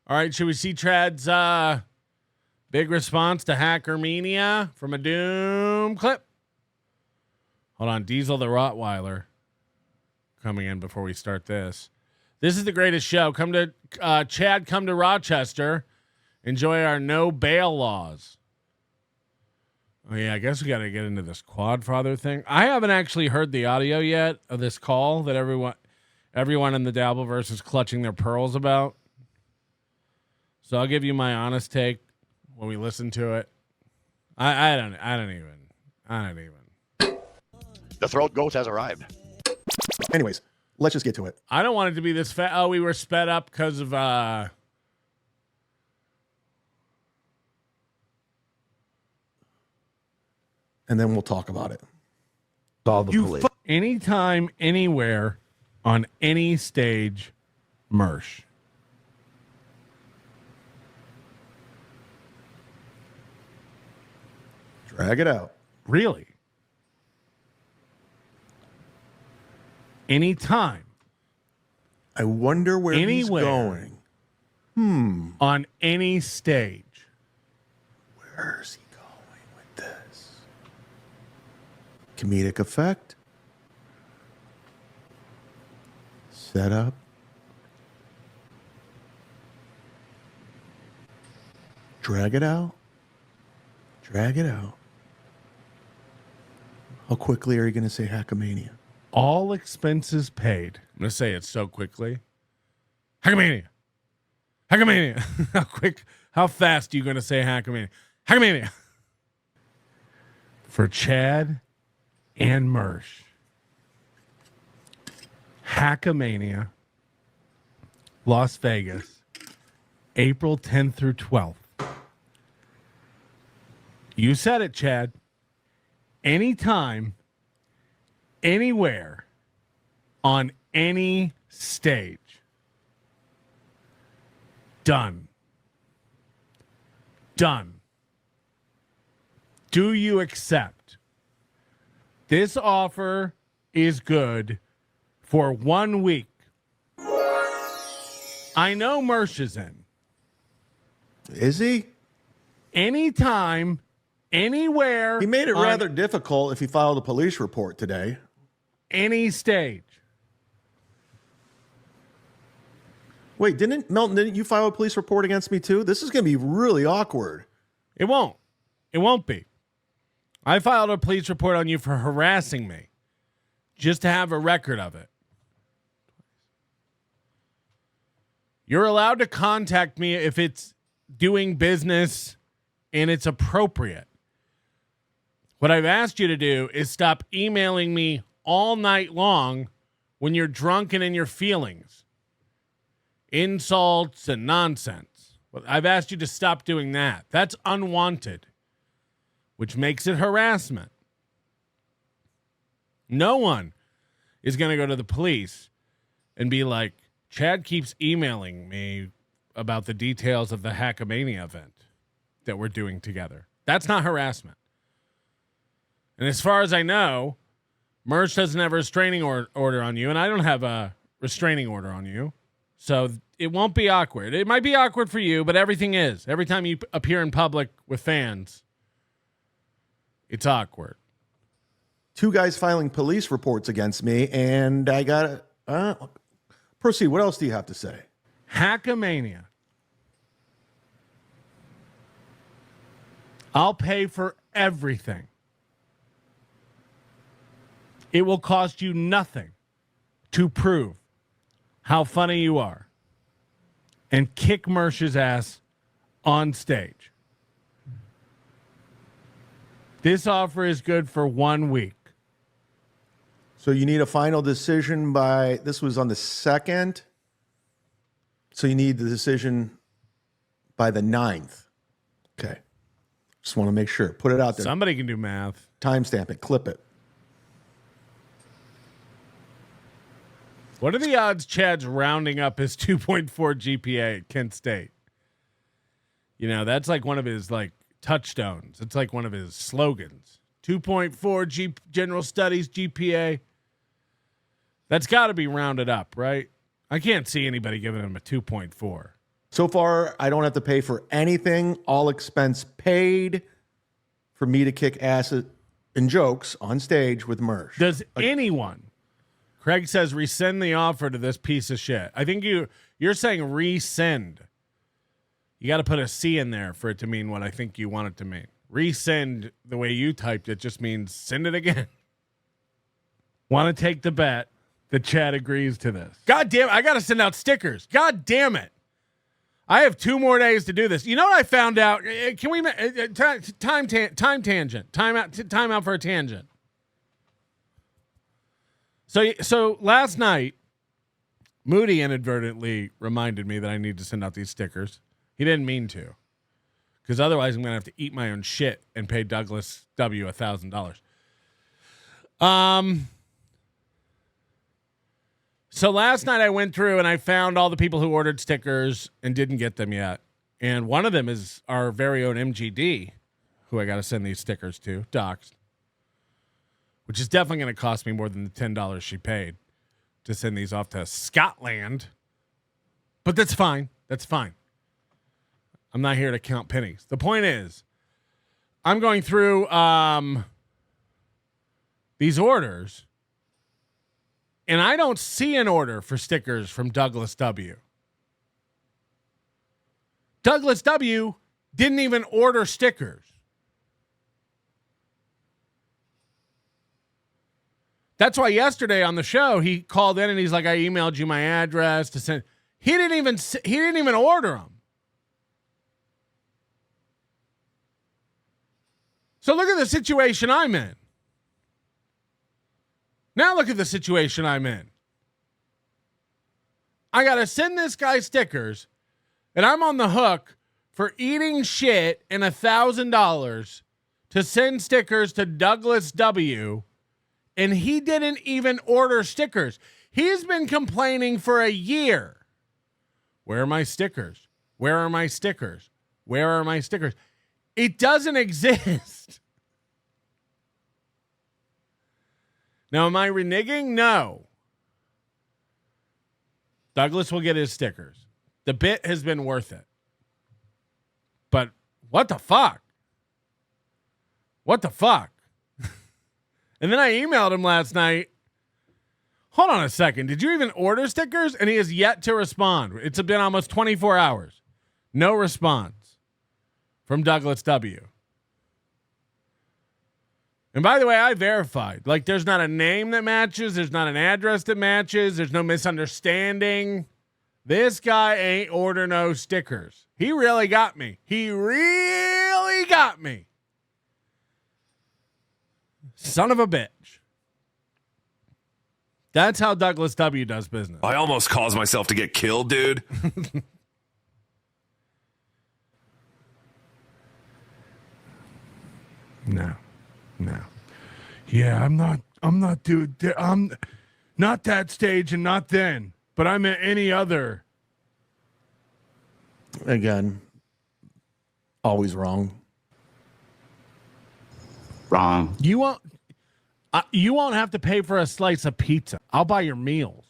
All right, should we see Trad's big response to Hackamania from a Doom clip? Hold on, Diesel the Rottweiler coming in before we start this. This is the greatest show. Come to Chad, come to Rochester. Enjoy our no bail laws. Oh, yeah, I guess we got to get into this Quadfather thing. I haven't actually heard the audio yet of this call that everyone in the Dabbleverse is clutching their pearls about. So I'll give you my honest take when we listen to it. I don't even. The throat goat has arrived. Anyways, let's just get to it. I don't want it to be this fast. Oh, we were sped up because of and then we'll talk about it. Call the police. Anytime, anywhere, on any stage, Mersh. Drag it out. Really? Anytime. I wonder where Anywhere. he's going. On any stage. Where's he going with this? Comedic effect. Setup. Drag it out. Drag it out. How quickly are you going to say Hackamania? All expenses paid. I'm going to say it so quickly. Hackamania. Hackamania. How fast are you going to say Hackamania? Hackamania. For Chad and Mersh. Hackamania. Las Vegas. April 10th through 12th. You said it, Chad. Anytime, anywhere, on any stage. Done. Done. Do you accept? This offer is good for 1 week. I know Mersh is in. Is he? Anytime, anywhere. He made it rather difficult if he filed a police report today. Any stage. Wait, didn't you file a police report against me too? This is going to be really awkward. It won't. It won't be. I filed a police report on you for harassing me. Just to have a record of it. You're allowed to contact me if it's doing business and it's appropriate. What I've asked you to do is stop emailing me all night long when you're drunk and in your feelings. Insults and nonsense. I've asked you to stop doing that. That's unwanted, which makes it harassment. No one is going to go to the police and be like, Chad keeps emailing me about the details of the Hackamania event that we're doing together. That's not harassment. And as far as I know, Mersh doesn't have a restraining order on you, and I don't have a restraining order on you. So it won't be awkward. It might be awkward for you, but everything is. Every time you appear in public with fans, it's awkward. 2 guys filing police reports against me, and I got to proceed. What else do you have to say? Hackamania. I'll pay for everything. It will cost you nothing to prove how funny you are and kick Mersh's ass on stage. This offer is good for 1 week. So you need a final decision by, this was on the 2nd. So you need the decision by the 9th. Okay. Just want to make sure. Put it out there. Somebody can do math. Timestamp it. Clip it. What are the odds Chad's rounding up his 2.4 GPA at Kent State? You know, that's like one of his like touchstones. It's like one of his slogans. 2.4 general studies GPA. That's got to be rounded up, right? I can't see anybody giving him a 2.4. So far, I don't have to pay for anything. All expense paid for me to kick ass and jokes on stage with Mersh. Does anyone? Craig says rescind the offer to this piece of shit. I think you're saying rescind. You got to put a C in there for it to mean what I think you want it to mean. Rescind, the way you typed it, just means send it again. Want to take the bet that Chad agrees to this? God damn it! I got to send out stickers. God damn it! I have 2 more days to do this. You know what I found out? Can we time tangent? Time out for a tangent. So last night, Moody inadvertently reminded me that I need to send out these stickers. He didn't mean to, because otherwise I'm gonna have to eat my own shit and pay Douglas W $1,000. So last night I went through and I found all the people who ordered stickers and didn't get them yet. And one of them is our very own MGD, who I got to send these stickers to, doxed, which is definitely going to cost me more than the $10 she paid to send these off to Scotland. But that's fine. That's fine. I'm not here to count pennies. The point is, I'm going through these orders, and I don't see an order for stickers from Douglas W. Douglas W. didn't even order stickers. That's why yesterday on the show he called in and he's like, "I emailed you my address to send." He didn't even order them. So look at the situation I'm in. Now look at the situation I'm in. I got to send this guy stickers, and I'm on the hook for eating shit and $1,000 to send stickers to Douglas W., and he didn't even order stickers. He's been complaining for a year. Where are my stickers? Where are my stickers? Where are my stickers? It doesn't exist. Now, am I reneging? No. Douglas will get his stickers. The bit has been worth it. But what the fuck? What the fuck? And then I emailed him last night. Hold on a second. Did you even order stickers? And he has yet to respond. It's been almost 24 hours. No response from Douglas W. And by the way, I verified. Like, there's not a name that matches. There's not an address that matches. There's no misunderstanding. This guy ain't order no stickers. He really got me. He really got me. Son of a bitch. That's how Douglas W. does business. I almost caused myself to get killed, dude. No. Yeah, I'm not, dude. I'm not that stage and not then, but I'm at any other. Again, always wrong. Wrong. You won't have to pay for a slice of pizza. I'll buy your meals.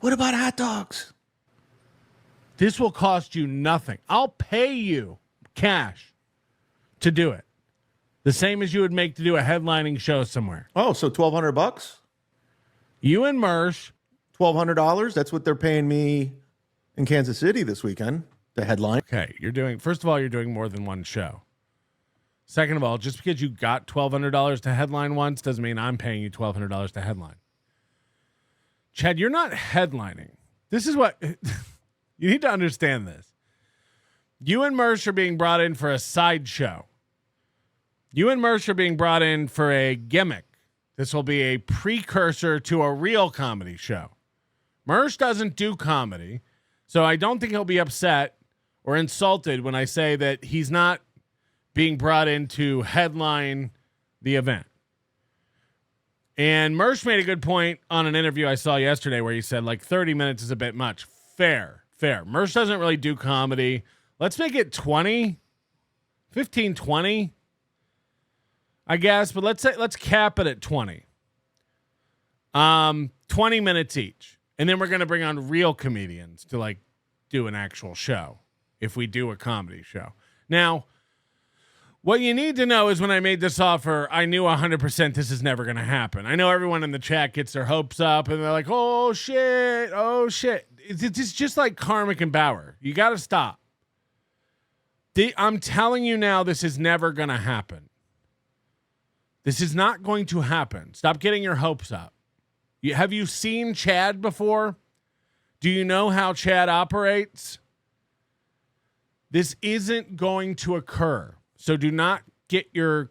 What about hot dogs? This will cost you nothing. I'll pay you cash to do it. The same as you would make to do a headlining show somewhere. Oh, so $1,200? You and Mersh. $1,200? That's what they're paying me in Kansas City this weekend, the headline. Okay, first of all, you're doing more than one show. Second of all, just because you got $1,200 to headline once doesn't mean I'm paying you $1,200 to headline. Chad, you're not headlining. This is what you need to understand this. You and Mersh are being brought in for a sideshow. You and Mersh are being brought in for a gimmick. This will be a precursor to a real comedy show. Mersh doesn't do comedy, so I don't think he'll be upset or insulted when I say that he's not being brought in to headline the event. And Mersh made a good point on an interview I saw yesterday where he said, like, 30 minutes is a bit much. Fair. Mersh doesn't really do comedy. Let's make it 20, 15, 20. I guess, but let's cap it at 20. 20 minutes each. And then we're going to bring on real comedians to, like, do an actual show if we do a comedy show. Now, what you need to know is when I made this offer, I knew 100% this is never going to happen. I know everyone in the chat gets their hopes up and they're like, oh, shit, oh, shit. It's just like Karmic and Bauer. You got to stop. I'm telling you now, this is never going to happen. This is not going to happen. Stop getting your hopes up. Have you seen Chad before? Do you know how Chad operates? This isn't going to occur. So do not get your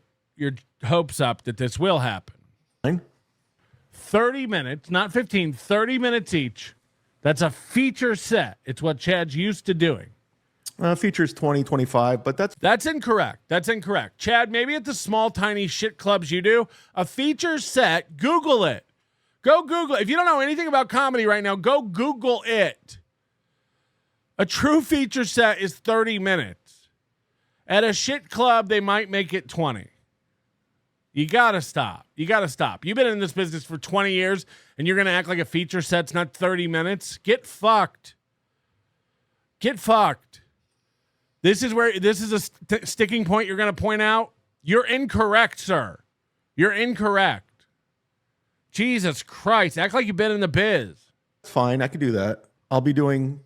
hopes up that this will happen. 30 minutes, not 15, 30 minutes each. That's a feature set. It's what Chad's used to doing. Features 20, 25, but That's incorrect. That's incorrect. Chad, maybe at the small, tiny shit clubs you do, a feature set, Google it. Go Google it. If you don't know anything about comedy right now, go Google it. A true feature set is 30 minutes. At a shit club, they might make it 20. You got to stop. You got to stop. You've been in this business for 20 years, and you're going to act like a feature set's not 30 minutes? Get fucked. Get fucked. This is a sticking point you're going to point out. You're incorrect, sir. You're incorrect. Jesus Christ. Act like you've been in the biz. that's fine. I could do that. I'll be doing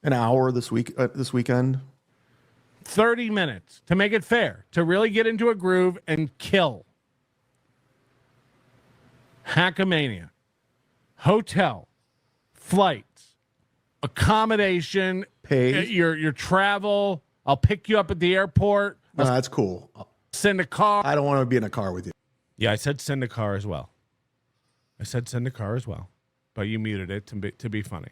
an hour this weekend. 30 minutes to make it fair, to really get into a groove and kill. Hackamania. Hotel. Flights. Accommodation. Paid. Your travel. I'll pick you up at the airport. No, that's cool. Send a car. I don't want to be in a car with you. Yeah, I said send a car as well. But you muted it to be funny.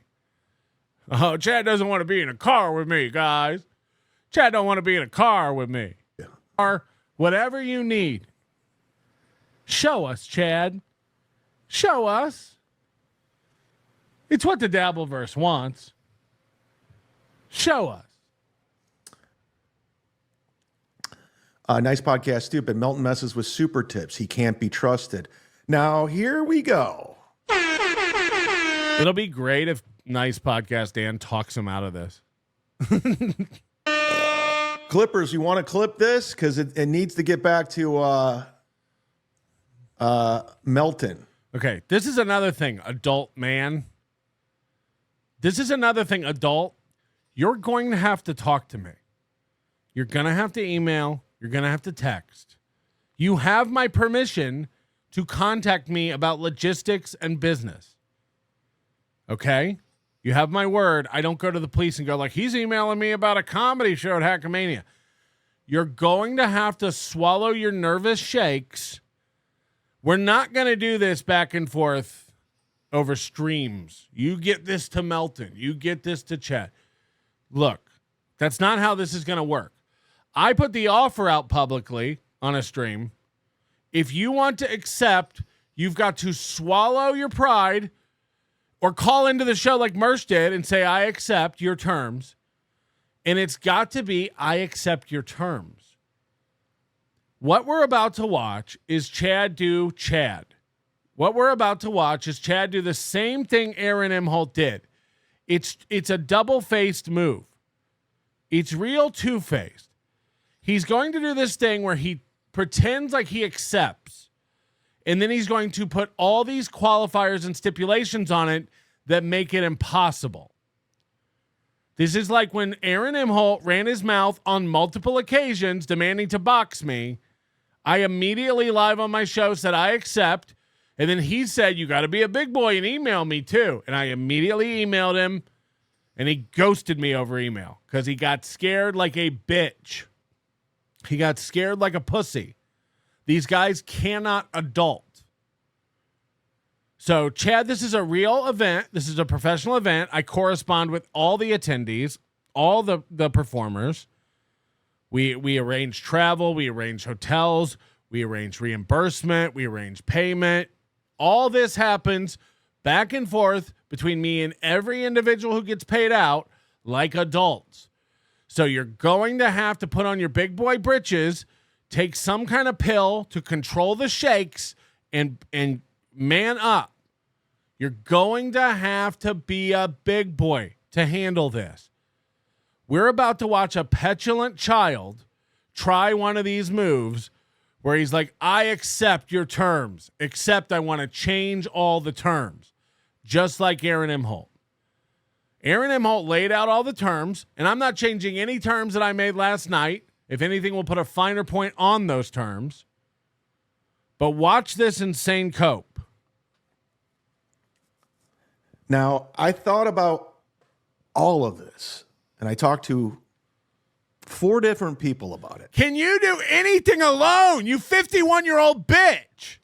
Oh, Chad doesn't want to be in a car with me, guys. Chad don't want to be in a car with me. Yeah. Or whatever you need. Show us, Chad. Show us. It's what the dabbleverse wants. Show us. Nice podcast, stupid. Melton messes with super tips. He can't be trusted. Now, here we go. It'll be great if Nice Podcast Dan talks him out of this. Clippers, you want to clip this? Because it needs to get back to Melton. Okay, this is another thing, adult man. This is another thing, adult. You're going to have to talk to me. You're going to have to email. You're going to have to text. You have my permission to contact me about logistics and business. Okay? You have my word. I don't go to the police and go like, he's emailing me about a comedy show at Hackamania. You're going to have to swallow your nervous shakes. We're not going to do this back and forth over streams. You get this to Melton. You get this to Chet. Look, that's not how this is going to work. I put the offer out publicly on a stream. If you want to accept, you've got to swallow your pride or call into the show like Mersh did and say, I accept your terms. And it's got to be, I accept your terms. What we're about to watch is Chad do Chad. What we're about to watch is Chad do the same thing Aaron Imholt did. It's a double-faced move. It's real two-faced. He's going to do this thing where he pretends like he accepts, and then he's going to put all these qualifiers and stipulations on it that make it impossible. This is like when Aaron Imholt ran his mouth on multiple occasions demanding to box me. I immediately live on my show said I accept, and then he said, you got to be a big boy and email me too. And I immediately emailed him, and he ghosted me over email because he got scared like a bitch. He got scared like a pussy. These guys cannot adult. So, Chad, this is a real event. This is a professional event. I correspond with all the attendees, all the performers. We arrange travel. We arrange hotels. We arrange reimbursement. We arrange payment. All this happens back and forth between me and every individual who gets paid out like adults. So you're going to have to put on your big boy britches, take some kind of pill to control the shakes, and man up. You're going to have to be a big boy to handle this. We're about to watch a petulant child try one of these moves where he's like, I accept your terms, except I want to change all the terms, just like Aaron M. Holt. Aaron M. Holt laid out all the terms, and I'm not changing any terms that I made last night. If anything, we'll put a finer point on those terms. But watch this insane cope. Now, I thought about all of this, and I talked to 4 different people about it. Can you do anything alone, you 51-year-old bitch?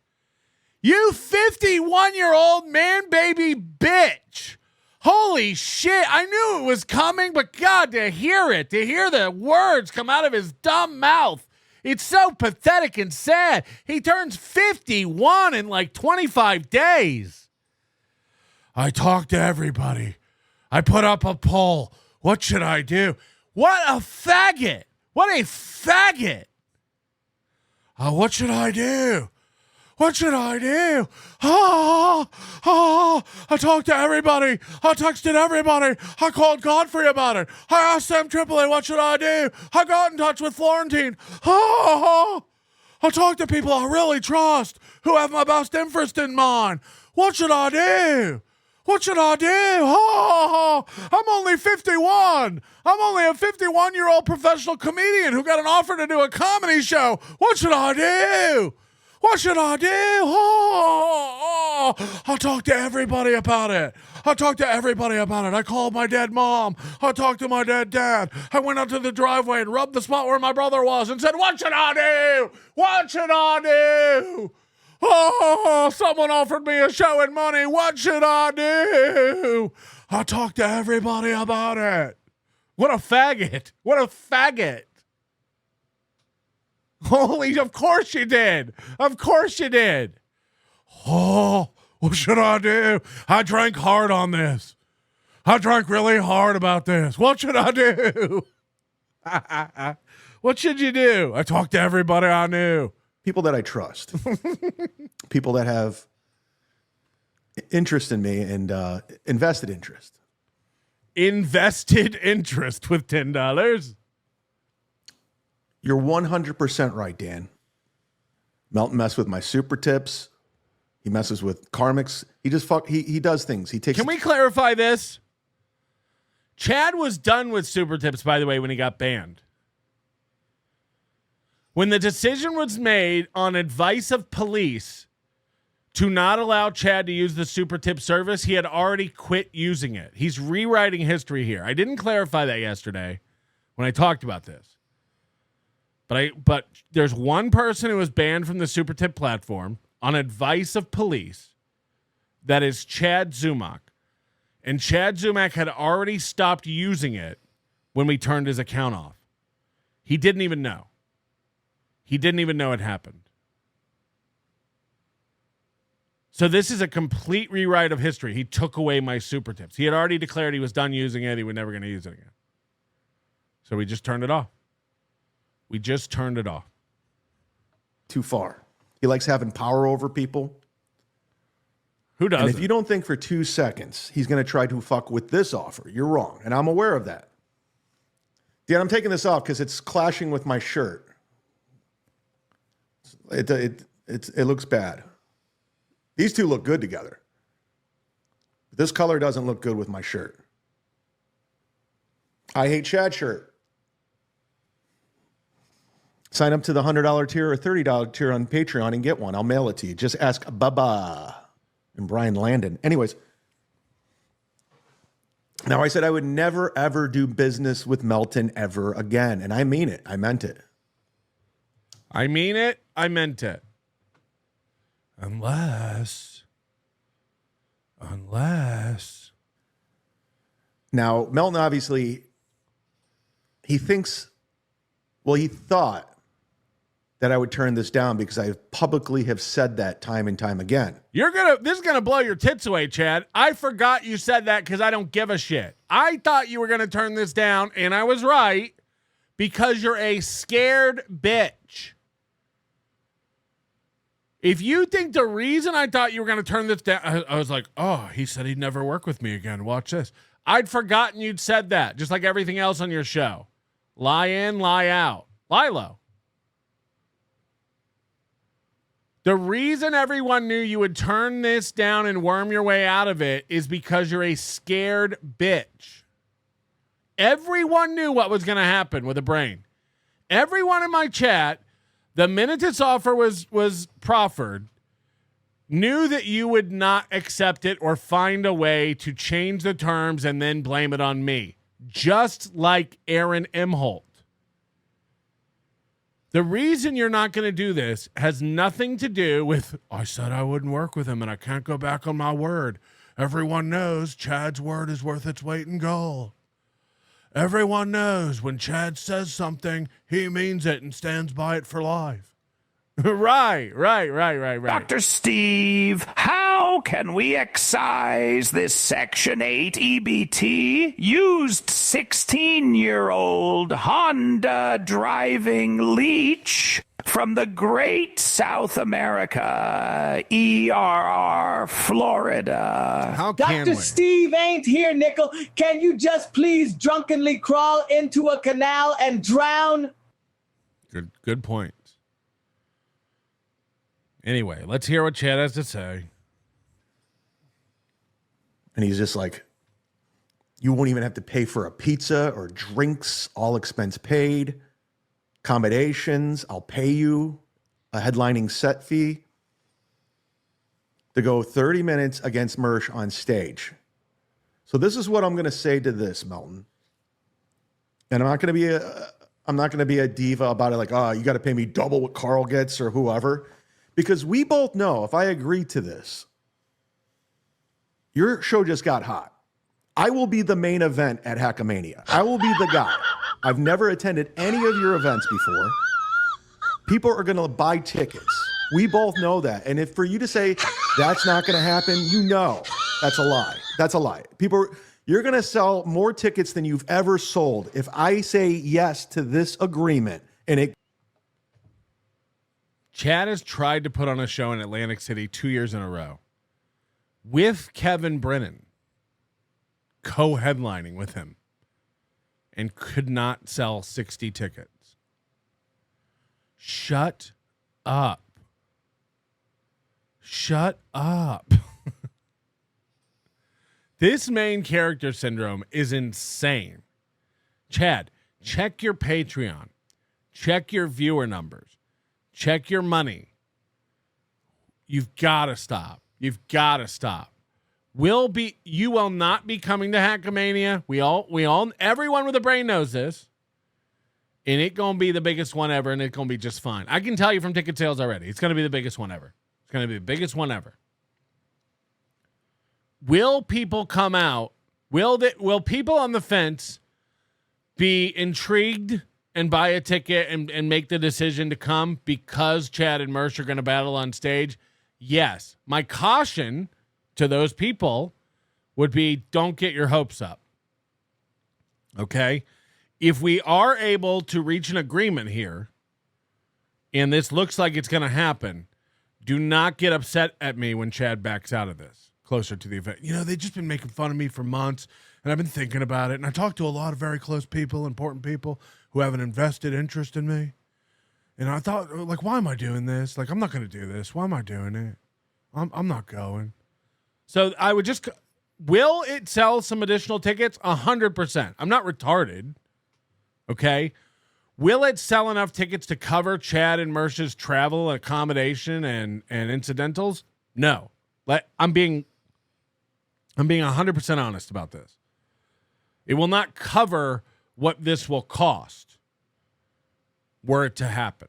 You 51-year-old man baby bitch. Holy shit, I knew it was coming, but God, to hear the words come out of his dumb mouth, it's so pathetic and sad. He turns 51 in like 25 days. I talked to everybody. I put up a poll. What should I do? What a faggot. What a faggot. What should I do? What should I do? I talked to everybody. I texted everybody. I called Godfrey about it. I asked Sam Tripoli, what should I do? I got in touch with Florentine. I talked to people I really trust who have my best interest in mind. What should I do? What should I do? I'm only 51. I'm only a 51-year-old professional comedian who got an offer to do a comedy show. What should I do? What should I do? I talked to everybody about it. I called my dead mom. I talked to my dead dad. I went out to the driveway and rubbed the spot where my brother was and said, what should I do? What should I do? Someone offered me a show and money. What should I do? I talked to everybody about it. What a faggot. What a faggot. Holy, of course you did. Of course you did. What should I do? I drank hard on this. I drank really hard about this. What should I do? What should you do? I talked to everybody I knew. People that I trust. People that have interest in me and invested interest. Invested interest with $10. You're 100% right, Dan. Melton messed with my super tips. He messes with karmics. He just he does things. He takes. Can we clarify this? Chad was done with super tips, by the way, when he got banned. When the decision was made on advice of police to not allow Chad to use the super tip service, he had already quit using it. He's rewriting history here. I didn't clarify that yesterday when I talked about this. But there's one person who was banned from the super tip platform on advice of police. That is Chad Zumock. And Chad Zumock had already stopped using it when we turned his account off. He didn't even know. He didn't even know it happened. So this is a complete rewrite of history. He took away my super tips. He had already declared he was done using it. He was never going to use it again. So we just turned it off. We just turned it off. Too far. He likes having power over people. Who doesn't? And if you don't think for 2 seconds he's going to try to fuck with this offer, you're wrong. And I'm aware of that. Dan, I'm taking this off because it's clashing with my shirt. It looks bad. These two look good together. This color doesn't look good with my shirt. I Hate Chad shirt. Sign up to the $100 tier or $30 tier on Patreon and get one. I'll mail it to you. Just ask Bubba and Brian Landon. Anyways, now I said I would never, ever do business with Melton ever again. And I mean it. I meant it. I mean it. I meant it. Unless. Now, Melton obviously, he thought that I would turn this down because I publicly have said that time and time again. This is gonna blow your tits away, Chad. I forgot you said that because I don't give a shit. I thought you were gonna turn this down, and I was right because you're a scared bitch. If you think the reason I thought you were going to turn this down, I was like, oh, he said he'd never work with me again. Watch this. I'd forgotten you'd said that, just like everything else on your show. Lie in, lie out. Lie low. The reason everyone knew you would turn this down and worm your way out of it is because you're a scared bitch. Everyone knew what was going to happen with a brain. Everyone in my chat, the minute this offer was proffered, knew that you would not accept it or find a way to change the terms and then blame it on me. Just like Aaron Imholt. The reason you're not going to do this has nothing to do with, I said I wouldn't work with him and I can't go back on my word. Everyone knows Chad's word is worth its weight in gold. Everyone knows when Chad says something, he means it and stands by it for life. Right. Dr. Steve, how can we excise this Section 8 EBT used 16-year-old Honda driving leech from the great South America, ERR, Florida? How can Dr. we? Steve ain't here, Nickel. Can you just please drunkenly crawl into a canal and drown? Good point. Anyway, let's hear what Chad has to say. And he's just like, you won't even have to pay for a pizza or drinks, all expense paid, accommodations. I'll pay you a headlining set fee to go 30 minutes against Mersh on stage. So this is what I'm going to say to this, Melton. And I'm not going to be a diva about it like, oh, you got to pay me double what Carl gets or whoever. Because we both know, if I agree to this, your show just got hot. I will be the main event at Hackamania. I will be the guy. I've never attended any of your events before. People are going to buy tickets. We both know that. And if for you to say that's not going to happen, you know that's a lie. That's a lie. You're going to sell more tickets than you've ever sold if I say yes to this agreement and it. Chad has tried to put on a show in Atlantic City 2 years in a row with Kevin Brennan co-headlining with him and could not sell 60 tickets. Shut up. Shut up. This main character syndrome is insane. Chad, check your Patreon. Check your viewer numbers. Check your money. You've got to stop. You've got to stop. You will not be coming to Hackamania. Everyone with a brain knows this. And it's going to be the biggest one ever, and it's going to be just fine. I can tell you from ticket sales already. It's going to be the biggest one ever. It's going to be the biggest one ever. Will people come out? Will people on the fence be intrigued and buy a ticket and make the decision to come because Chad and Mersh are going to battle on stage? Yes. My caution to those people would be, don't get your hopes up. Okay? If we are able to reach an agreement here, and this looks like it's going to happen, do not get upset at me when Chad backs out of this closer to the event. You know, they've just been making fun of me for months, and I've been thinking about it, and I talked to a lot of very close people, important people, who have an invested interest in me. And I thought, like, why am I doing this? Like, I'm not going to do this. Why am I doing it? I'm not going. So I would just, will it sell some additional tickets? 100%. I'm not retarded. Okay. Will it sell enough tickets to cover Chad and Mersh's travel, accommodation, and incidentals? No. I'm being 100% honest about this. It will not cover what this will cost were it to happen.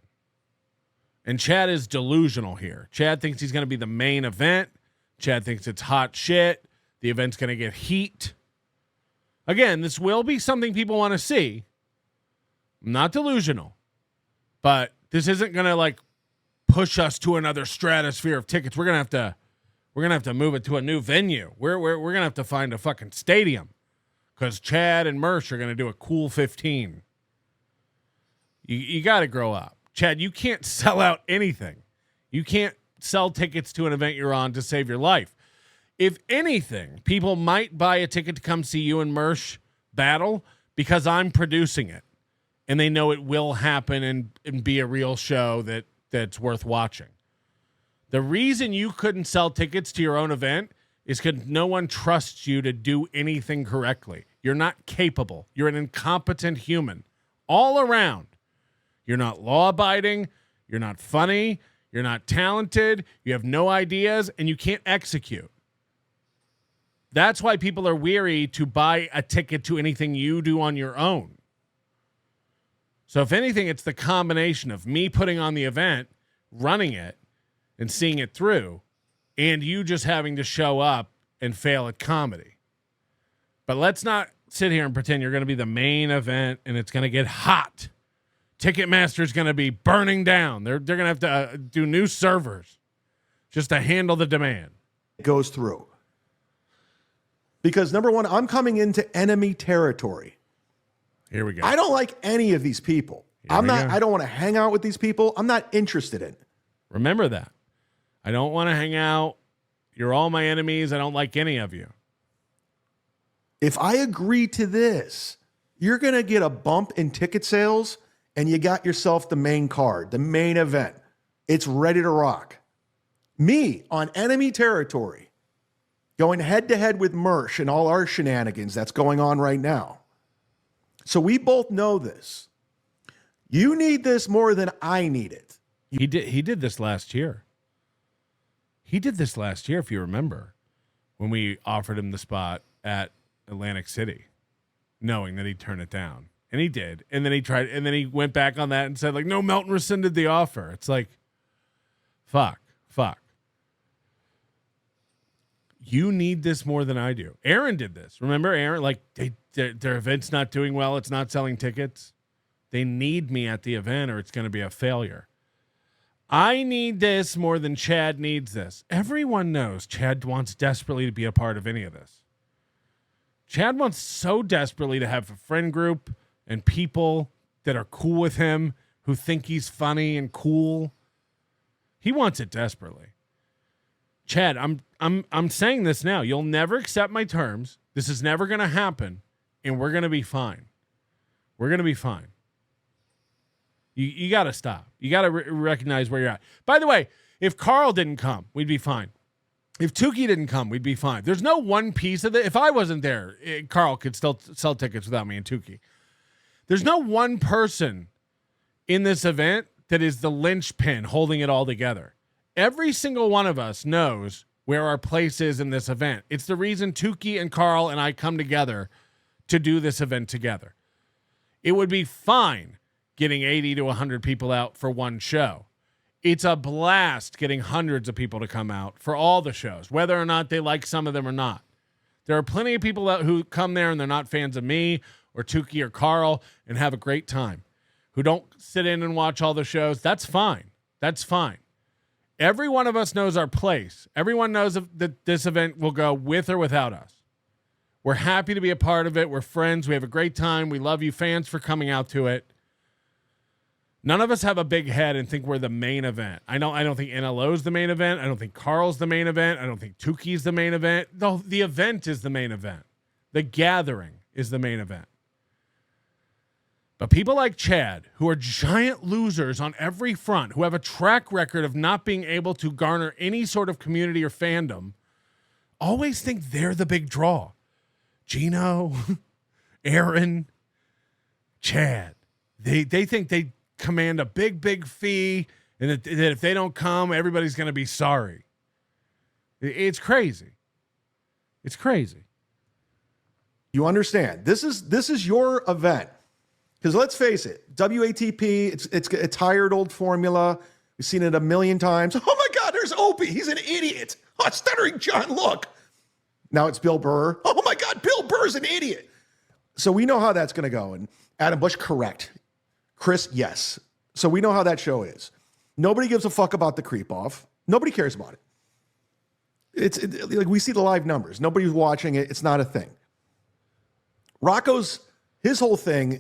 And Chad is delusional here. Chad thinks he's going to be the main event. Chad thinks it's hot shit. The event's going to get heat. Again, this will be something people want to see. I'm not delusional. But this isn't going to like push us to another stratosphere of tickets. We're going to have to move it to a new venue. We're going to have to find a fucking stadium. Because Chad and Mersh are going to do a cool 15. You got to grow up. Chad, you can't sell out anything. You can't sell tickets to an event you're on to save your life. If anything, people might buy a ticket to come see you and Mersh battle because I'm producing it and they know it will happen and be a real show that's worth watching. The reason you couldn't sell tickets to your own event is because no one trusts you to do anything correctly. You're not capable. You're an incompetent human all around. You're not law-abiding. You're not funny. You're not talented. You have no ideas, and you can't execute. That's why people are weary to buy a ticket to anything you do on your own. So if anything, it's the combination of me putting on the event, running it, and seeing it through, and you just having to show up and fail at comedy. But let's not sit here and pretend you're going to be the main event and it's going to get hot. Ticketmaster's going to be burning down. They're going to have to do new servers just to handle the demand. It goes through. Because number one, I'm coming into enemy territory. Here we go. I don't like any of these people. I don't want to hang out with these people. I'm not interested in it. Remember that. I don't want to hang out. You're all my enemies. I don't like any of you. If I agree to this, you're going to get a bump in ticket sales and you got yourself the main card, the main event. It's ready to rock. Me on enemy territory, going head to head with Mersh and all our shenanigans that's going on right now. So we both know this. You need this more than I need it. He did this last year. He did this last year, if you remember, when we offered him the spot at Atlantic City, knowing that he'd turn it down. And he did. And then he tried, and then he went back on that and said, like, no, Melton rescinded the offer. It's like, fuck. You need this more than I do. Aaron did this. Remember Aaron? Like, their event's not doing well. It's not selling tickets. They need me at the event or it's going to be a failure. I need this more than Chad needs this. Everyone knows Chad wants desperately to be a part of any of this. Chad wants so desperately to have a friend group and people that are cool with him, who think he's funny and cool. He wants it desperately. Chad, I'm saying this now. You'll never accept my terms. This is never going to happen, and we're going to be fine. We're going to be fine. You got to stop. You got to recognize where you're at. By the way, if Carl didn't come, we'd be fine. If Tukey didn't come, we'd be fine. There's no one piece of it. If I wasn't there, Carl could still sell tickets without me and Tukey. There's no one person in this event that is the linchpin holding it all together. Every single one of us knows where our place is in this event. It's the reason Tukey and Carl and I come together to do this event together. It would be fine getting 80 to 100 people out for one show. It's a blast getting hundreds of people to come out for all the shows, whether or not they like some of them or not. There are plenty of people out who come there and they're not fans of me or Tukey or Carl and have a great time, who don't sit in and watch all the shows. That's fine. That's fine. Every one of us knows our place. Everyone knows that this event will go with or without us. We're happy to be a part of it. We're friends. We have a great time. We love you fans for coming out to it. None of us have a big head and think we're the main event. I don't think NLO's the main event. I don't think Carl's the main event. I don't think Tukey's the main event. The event is the main event. The gathering is the main event. But people like Chad, who are giant losers on every front, who have a track record of not being able to garner any sort of community or fandom, always think they're the big draw. Gino, Aaron, Chad. They think they command a big fee, and that if they don't come, everybody's going to be sorry. It's crazy. It's crazy. You understand? This is your event. Because let's face it, WATP, it's a tired old formula. We've seen it a million times. Oh my God, there's Opie. He's an idiot. Oh, Stuttering John, look. Now it's Bill Burr. Oh my God, Bill Burr's an idiot. So we know how that's going to go. And Adam Bush, correct. Chris, yes. So we know how that show is. Nobody gives a fuck about the creep off. Nobody cares about it. Like we see the live numbers. Nobody's watching it. It's not a thing. Rocco's, his whole thing,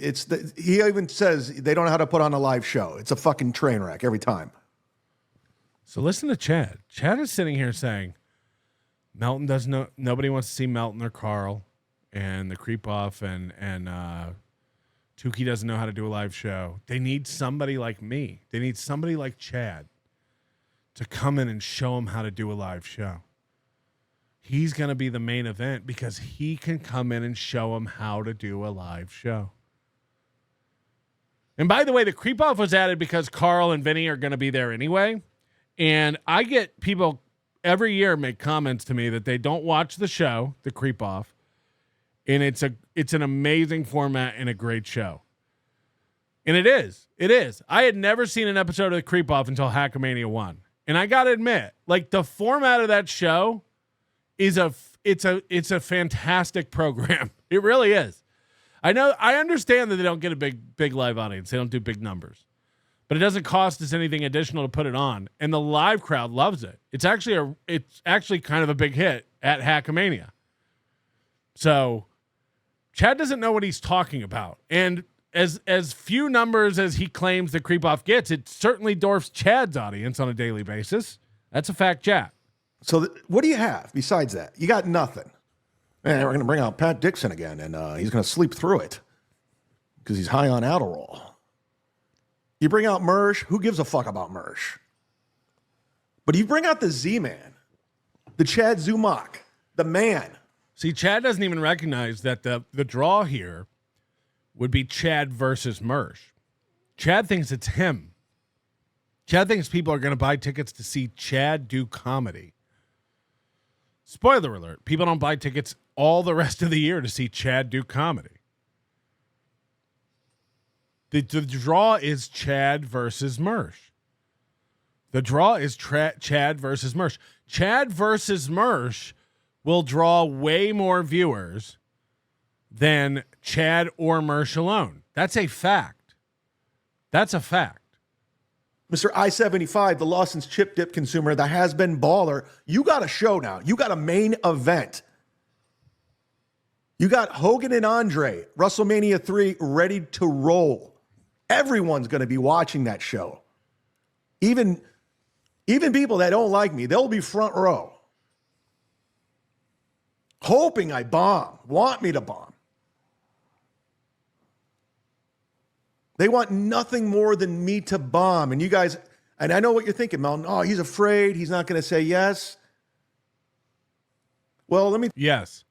he even says they don't know how to put on a live show. It's a fucking train wreck every time. So listen to Chad. Chad is sitting here saying Melton doesn't know. Nobody wants to see Melton or Carl, and the creep off, and Tukey doesn't know how to do a live show. They need somebody like me. They need somebody like Chad to come in and show them how to do a live show. He's going to be the main event because he can come in and show them how to do a live show. And by the way, the creep off was added because Carl and Vinny are going to be there anyway. And I get people every year make comments to me that they don't watch the show, the creep off. And it's an amazing format and a great show. And it is. It is. I had never seen an episode of the creep off until Hackamania 1. And I got to admit, like, the format of that show is it's a fantastic program. It really is. I understand that they don't get a big live audience. They don't do big numbers. But it doesn't cost us anything additional to put it on. And the live crowd loves it. It's actually kind of a big hit at Hackamania. So Chad doesn't know what he's talking about. And as few numbers as he claims the creep off gets, it certainly dwarfs Chad's audience on a daily basis. That's a fact, Chad. So what do you have besides that? You got nothing. Man, we're going to bring out Pat Dixon again, and he's going to sleep through it because he's high on Adderall. You bring out Mersh. Who gives a fuck about Mersh? But you bring out the Z-Man, the Chad Zumock, the man. See, Chad doesn't even recognize that the draw here would be Chad versus Mersh. Chad thinks it's him. Chad thinks people are going to buy tickets to see Chad do comedy. Spoiler alert, people don't buy tickets all the rest of the year to see Chad do comedy. The draw is Chad versus Mersh. The draw is Chad versus Mersh. Chad versus Mersh will draw way more viewers than Chad or Mersh alone. That's a fact. That's a fact. Mr. I-75, the licensed chip dip consumer, the has-been baller, you got a show now. You got a main event. You got Hogan and Andre, WrestleMania 3, ready to roll. Everyone's going to be watching that show. Even people that don't like me, they'll be front row. Hoping I bomb, want me to bomb. They want nothing more than me to bomb. And you guys, and I know what you're thinking, Melton. Oh, he's afraid. He's not going to say yes. Well, let me. Yes.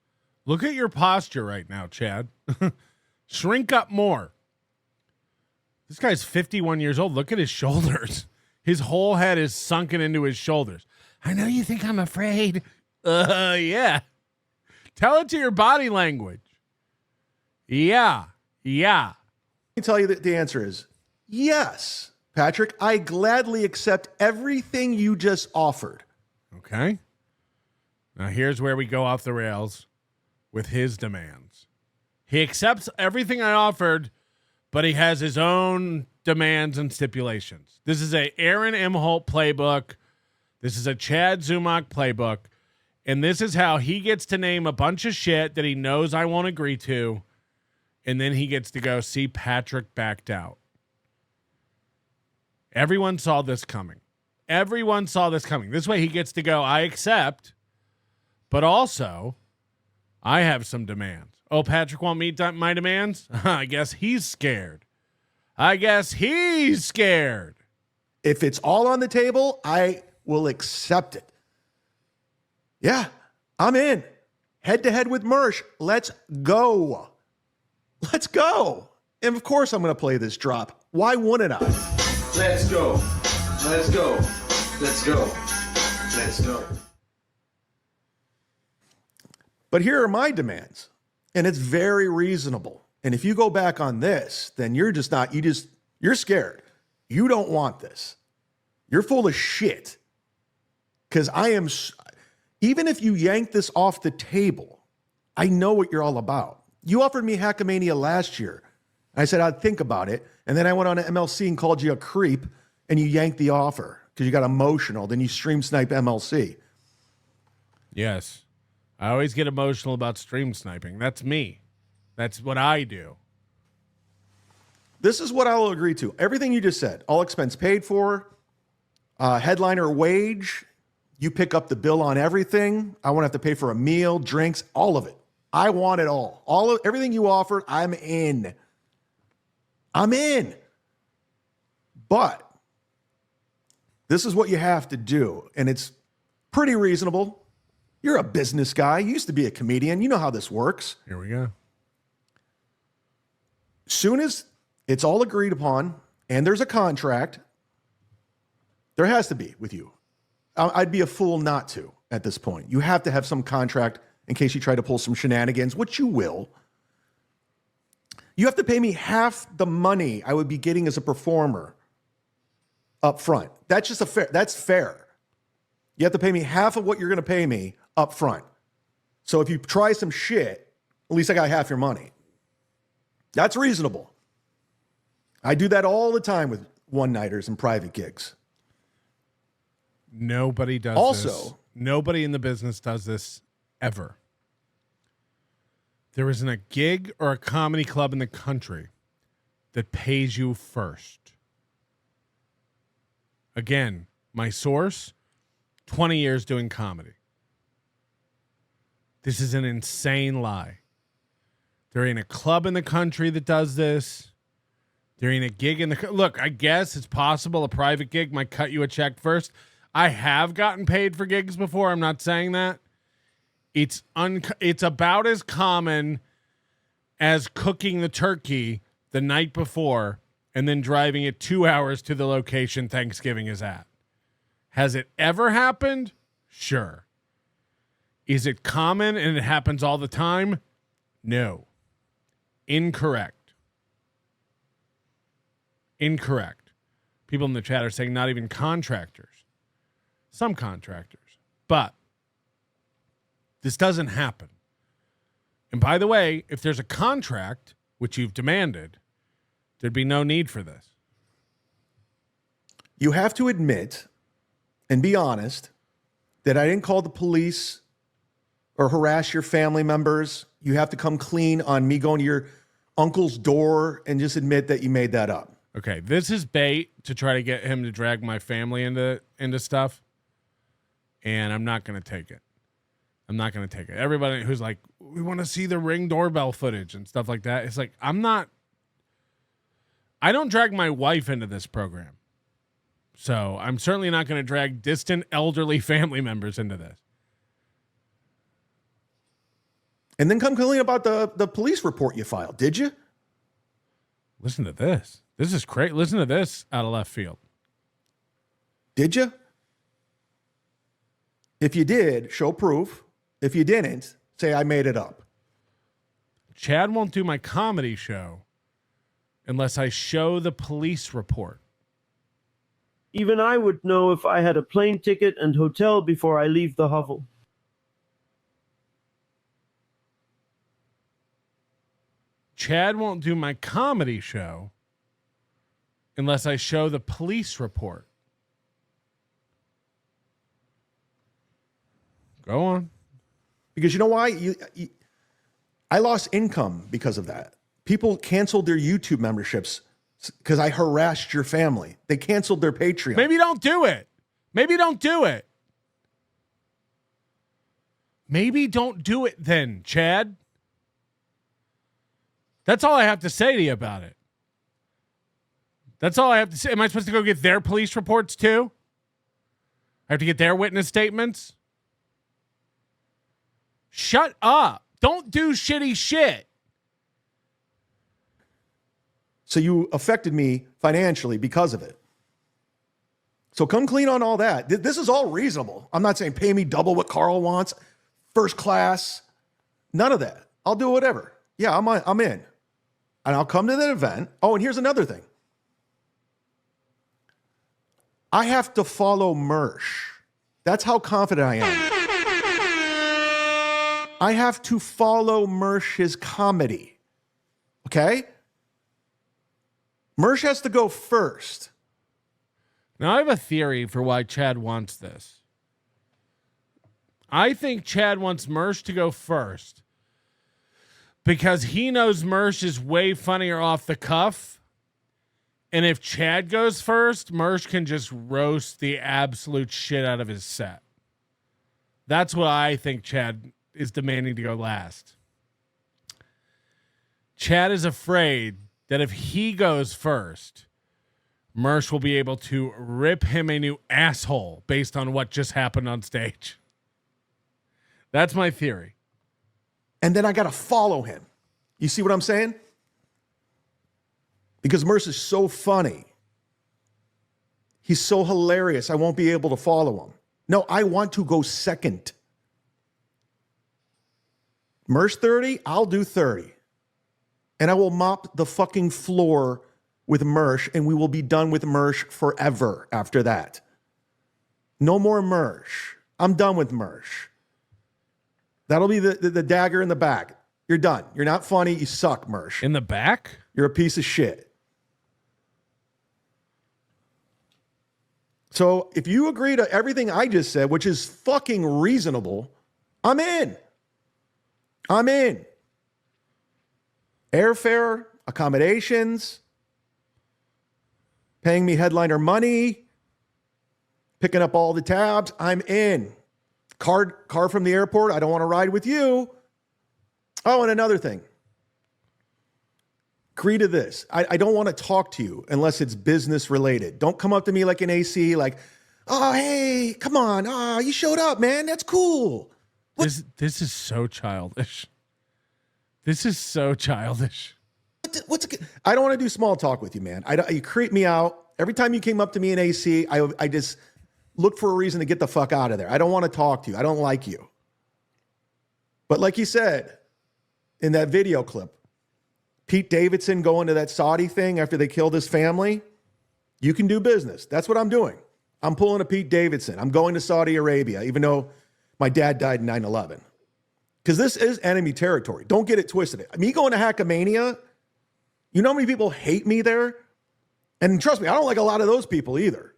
Look at your posture right now, Chad. Shrink up more. This guy's 51 years old. Look at his shoulders. His whole head is sunken into his shoulders. I know you think I'm afraid. Yeah. Tell it to your body language. Yeah. Yeah. Let me tell you that the answer is yes, Patrick. I gladly accept everything you just offered. Okay. Now here's where we go off the rails with his demands. He accepts everything I offered, but he has his own demands and stipulations. This is a Aaron M. Holt playbook. This is a Chad Zumock playbook. And this is how he gets to name a bunch of shit that he knows I won't agree to. And then he gets to go see Patrick backed out. Everyone saw this coming. Everyone saw this coming. This way he gets to go, I accept, but also I have some demands. Oh, Patrick won't meet my demands? I guess he's scared. If it's all on the table, I will accept it. Yeah, I'm in. Head to head with Mersh. Let's go. Let's go. And of course I'm going to play this drop. Why wouldn't I? Let's go. Let's go. Let's go. Let's go. But here are my demands. And it's very reasonable. And if you go back on this, then you're scared. You don't want this. You're full of shit. Because even if you yank this off the table, I know what you're all about. You offered me Hackamania last year. I said I'd think about it. And then I went on to MLC and called you a creep, and you yanked the offer because you got emotional. Then you stream snipe MLC. Yes. I always get emotional about stream sniping. That's me. That's what I do. This is what I will agree to. Everything you just said, all expense paid for, Headliner wage, you pick up the bill on everything. I won't have to pay for a meal, drinks, all of it. I want it all. Everything you offered, I'm in. But this is what you have to do, and it's pretty reasonable. You're a business guy. You used to be a comedian. You know how this works. Here we go. Soon as it's all agreed upon and there's a contract, there has to be with you. I'd be a fool not to at this point. You have to have some contract in case you try to pull some shenanigans, which you will. You have to pay me half the money I would be getting as a performer up front. That's just that's fair. You have to pay me half of what you're going to pay me up front. So if you try some shit, at least I got half your money. That's reasonable. I do that all the time with one-nighters and private gigs. Nobody does also, this. Nobody in the business does this ever. There isn't a gig or a comedy club in the country that pays you first. Again, my source, 20 years doing comedy. This is an insane lie. There ain't a club in the country that does this. There ain't a gig in the... Look, I guess it's possible a private gig might cut you a check first. I have gotten paid for gigs before. I'm not saying that. It's about as common as cooking the turkey the night before and then driving it 2 hours to the location Thanksgiving is at. Has it ever happened? Sure. Is it common and it happens all the time? No. Incorrect. People in the chat are saying not even contractors. Some contractors. But this doesn't happen. And by the way, if there's a contract, which you've demanded, there'd be no need for this. You have to admit and be honest that I didn't call the police or harass your family members. You have to come clean on me going to your uncle's door and just admit that you made that up. Okay, this is bait to try to get him to drag my family into stuff. And I'm not going to take it. Everybody who's like, we want to see the Ring doorbell footage and stuff like that. It's like, I don't drag my wife into this program. So I'm certainly not going to drag distant elderly family members into this. And then come clean about the police report you filed, did you? Listen to this. This is great. Listen to this out of left field. Did you? If you did, show proof. If you didn't, say I made it up. Chad won't do my comedy show unless I show the police report. Even I would know if I had a plane ticket and hotel before I leave the hovel. Chad won't do my comedy show unless I show the police report. Go on. Because you know why? I lost income because of that. People canceled their YouTube memberships because I harassed your family. They canceled their Patreon. Maybe don't do it. Maybe don't do it then, Chad. That's all I have to say to you about it. That's all I have to say. Am I supposed to go get their police reports too? I have to get their witness statements? Shut up. Don't do shitty shit. So you affected me financially because of it. So come clean on all that. This is all reasonable. I'm not saying pay me double what Carl wants, first class, none of that. I'll do whatever. Yeah, I'm in. And I'll come to that event. Oh, and here's another thing. I have to follow Mersh. That's how confident I am. I have to follow Mersh's comedy. Okay? Mersh has to go first. Now, I have a theory for why Chad wants this. I think Chad wants Mersh to go first because he knows Mersh is way funnier off the cuff, And if Chad goes first, Mersh can just roast the absolute shit out of his set. That's what I think Chad is demanding to go last. Chad is afraid that if he goes first, Mersh will be able to rip him a new asshole based on what just happened on stage. That's my theory. And then I got to follow him. You see what I'm saying? Because Mersh is so funny. He's so hilarious. I won't be able to follow him. No, I want to go second. Mersh 30, I'll do 30. And I will mop the fucking floor with Mersh, and we will be done with Mersh forever after that. No more Mersh. I'm done with Mersh. That'll be the dagger in the back. You're done. You're not funny. You suck, Mersh. In the back? You're a piece of shit. So if you agree to everything I just said, which is fucking reasonable, I'm in. I'm in. Airfare, accommodations, paying me headliner money, picking up all the tabs, I'm in. Car from the airport, I don't want to ride with you. Oh, and another thing. Agree to this. I don't want to talk to you unless it's business related. Don't come up to me like an AC, like, oh, hey, come on. Oh, you showed up, man. That's cool. This is so childish. This is so childish. I don't want to do small talk with you, man. You creep me out. Every time you came up to me in AC, I just look for a reason to get the fuck out of there. I don't want to talk to you. I don't like you. But like you said in that video clip, Pete Davidson going to that Saudi thing after they killed his family, you can do business. That's what I'm doing. I'm pulling a Pete Davidson. I'm going to Saudi Arabia, even though my dad died in 9/11. Because this is enemy territory. Don't get it twisted. Me going to Hackamania, you know how many people hate me there? And trust me, I don't like a lot of those people either.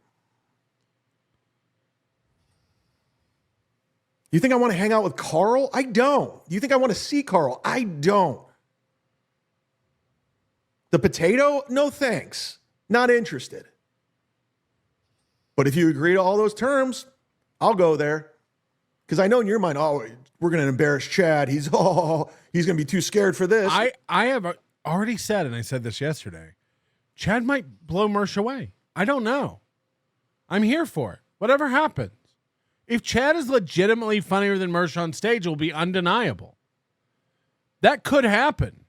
You think I want to hang out with Carl? I don't. You think I want to see Carl? I don't. The potato? No thanks. Not interested. But if you agree to all those terms, I'll go there. Because I know in your mind, oh, we're going to embarrass Chad. He's going to be too scared for this. I have already said, and I said this yesterday, Chad might blow Mersh away. I don't know. I'm here for it. Whatever happens. If Chad is legitimately funnier than Mersh on stage, it will be undeniable. That could happen.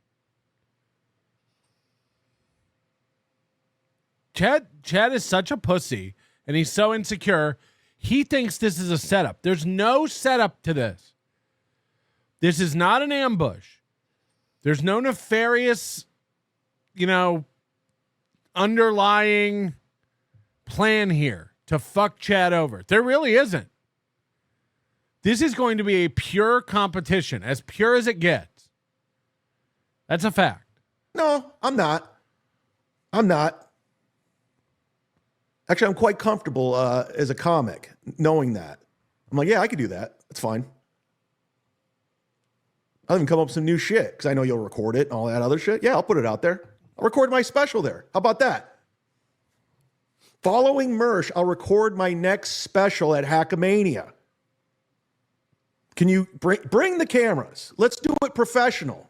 Chad is such a pussy, and he's so insecure. He thinks this is a setup. There's no setup to this. This is not an ambush. There's no nefarious, underlying plan here to fuck Chad over. There really isn't. This is going to be a pure competition, as pure as it gets. That's a fact. No, I'm not. Actually, I'm quite comfortable as a comic knowing that. I'm like, yeah, I could do that. That's fine. I'll even come up with some new shit because I know you'll record it and all that other shit. Yeah, I'll put it out there. I'll record my special there. How about that? Following Mersh, I'll record my next special at Hackamania. Can you bring the cameras? Let's do it professional.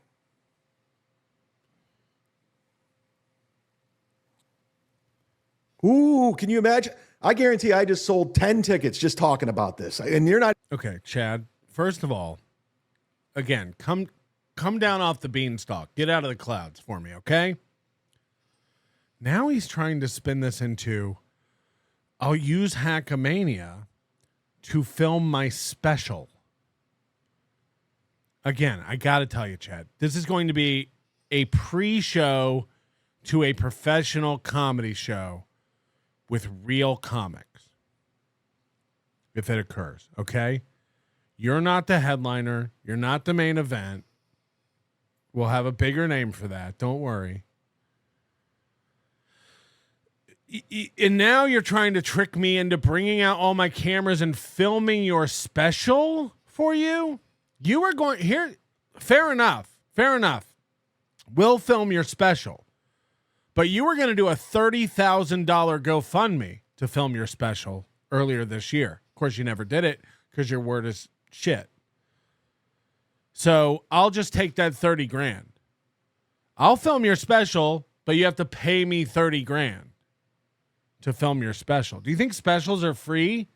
Ooh, can you imagine? I guarantee I just sold 10 tickets just talking about this. And you're not. Okay, Chad, first of all, again, come down off the beanstalk. Get out of the clouds for me, okay? Now he's trying to spin this into, I'll use Hackamania to film my special. Again, I got to tell you, Chad, this is going to be a pre-show to a professional comedy show with real comics, if it occurs, okay? You're not the headliner. You're not the main event. We'll have a bigger name for that. Don't worry. And now you're trying to trick me into bringing out all my cameras and filming your special for you? You are going here. Fair enough. We'll film your special. But you were going to do a $30,000 GoFundMe to film your special earlier this year. Of course, you never did it because your word is shit. So I'll just take that 30 grand. I'll film your special, but you have to pay me 30 grand to film your special. Do you think specials are free?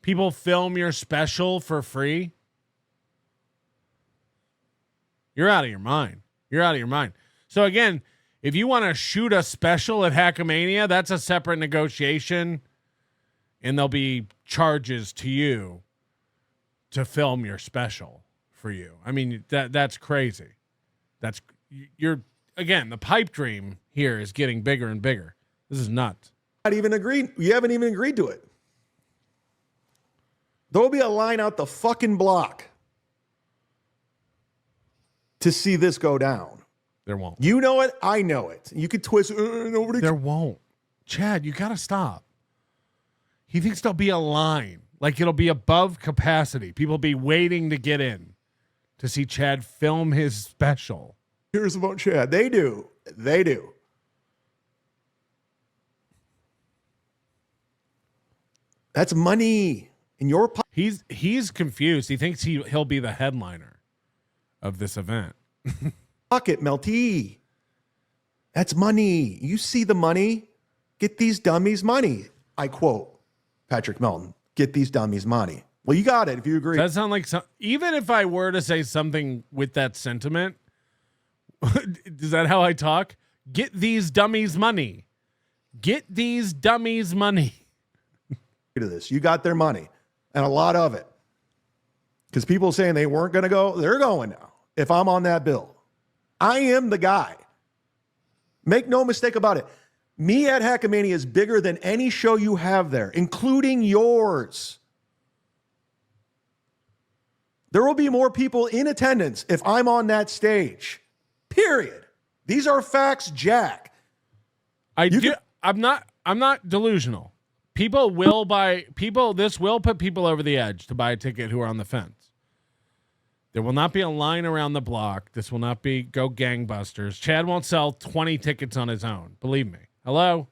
People film your special for free? You're out of your mind. You're out of your mind. So again, if you want to shoot a special at Hackamania, that's a separate negotiation, and there'll be charges to you to film your special for you. I mean, that's crazy. You're again, the pipe dream here is getting bigger and bigger. This is nuts. You haven't even agreed to it. There'll be a line out the fucking block to see this go down. There won't. You know it. I know it. You could twist. Nobody. There won't. Chad, you got to stop. He thinks there'll be a line. Like it'll be above capacity. People will be waiting to get in to see Chad film his special. Here's about Chad. They do. That's money in your pocket. He's confused. He thinks he'll be the headliner of this event. Pocket, Melty. That's money. You see the money. Get these dummies money. I quote Patrick Melton. Get these dummies money. Well, you got it if you agree. Does that sound like even if I were to say something with that sentiment, is that how I talk? Get these dummies money. Get these dummies money. To this, you got their money and a lot of it. Because people saying they weren't going to go, they're going now. If I'm on that bill, I am the guy. Make no mistake about it. Me at Hackamania is bigger than any show you have there, including yours. There will be more people in attendance if I'm on that stage. Period. These are facts, Jack. I'm not delusional. People will buy people. This will put people over the edge to buy a ticket who are on the fence. There will not be a line around the block. This will not be go gangbusters. Chad won't sell 20 tickets on his own. Believe me. Hello?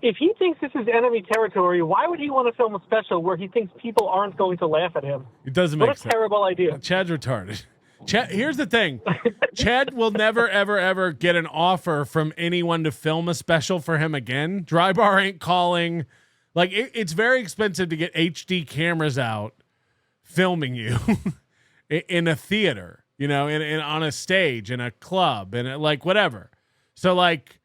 If he thinks this is enemy territory, why would he want to film a special where he thinks people aren't going to laugh at him? It doesn't make sense. What a terrible idea. Chad's retarded. Chad, here's the thing. Chad will never, ever, ever get an offer from anyone to film a special for him again. Drybar ain't calling. Like, it's very expensive to get HD cameras out filming you in a theater, you know, in on a stage, in a club, and like whatever. So, like,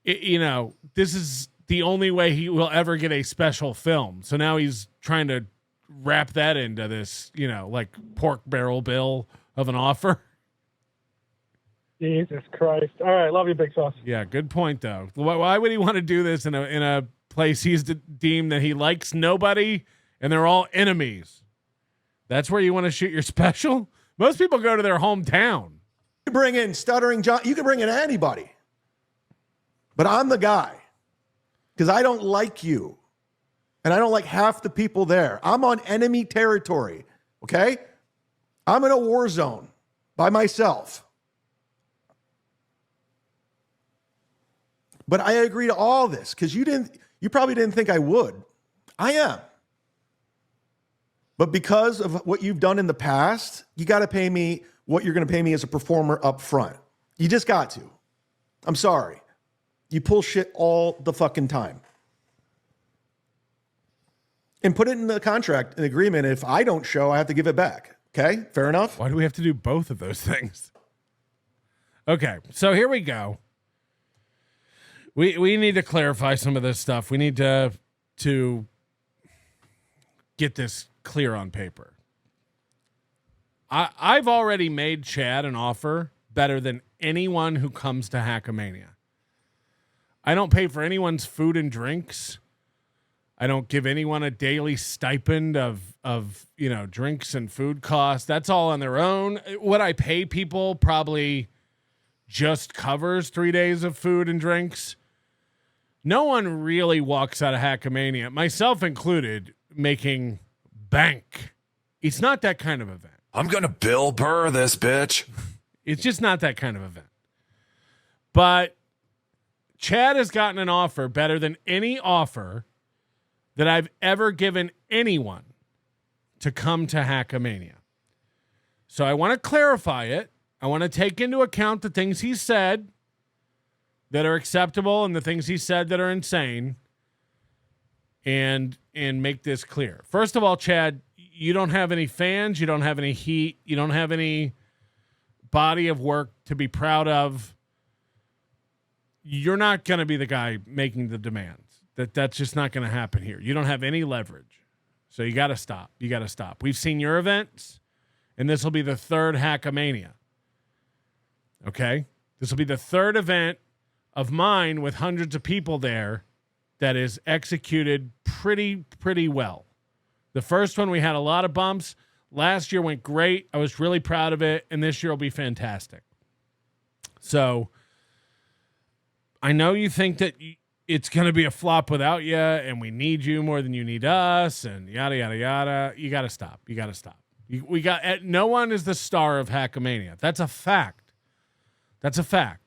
you know, this is the only way he will ever get a special film. So now he's trying to wrap that into this, you know, like pork barrel bill of an offer. Jesus Christ. All right. Love you, Big Sauce. Yeah. Good point though. Why would he want to do this in a place he's deemed that he likes nobody and they're all enemies? That's where you want to shoot your special? Most people go to their hometown. You bring in Stuttering John. You can bring in anybody. But I'm the guy because I don't like you. And I don't like half the people there. I'm on enemy territory, okay? I'm in a war zone by myself. But I agree to all this because you probably didn't think I would. I am. But because of what you've done in the past, you got to pay me what you're going to pay me as a performer up front. You just got to. I'm sorry. You pull shit all the fucking time. And put it in the contract, an agreement. If I don't show, I have to give it back. Okay? Fair enough? Why do we have to do both of those things? Okay, so here we go. We need to clarify some of this stuff. We need to get this clear on paper. I've already made Chad an offer better than anyone who comes to Hackamania. I don't pay for anyone's food and drinks. I don't give anyone a daily stipend of you know, drinks and food costs. That's all on their own. What I pay people probably just covers 3 days of food and drinks. No one really walks out of Hackamania, myself included, making bank. It's not that kind of event. I'm going to Bill Burr this bitch. It's just not that kind of event. But Chad has gotten an offer better than any offer that I've ever given anyone to come to Hackamania. So I want to clarify it. I want to take into account the things he said that are acceptable and the things he said that are insane, and make this clear. First of all, Chad, you don't have any fans, you don't have any heat, you don't have any body of work to be proud of. You're not going to be the guy making the demands. That's just not going to happen here. You don't have any leverage. So you got to stop. You got to stop. We've seen your events, and this will be the third Hackamania. Okay? This will be the third event of mine with hundreds of people there that is executed pretty well. The first one, we had a lot of bumps. Last year went great. I was really proud of it, and this year will be fantastic. So I know you think that it's going to be a flop without you, and we need you more than you need us, and yada, yada, yada. You got to stop. You got to stop. No one is the star of Hackamania. That's a fact. That's a fact.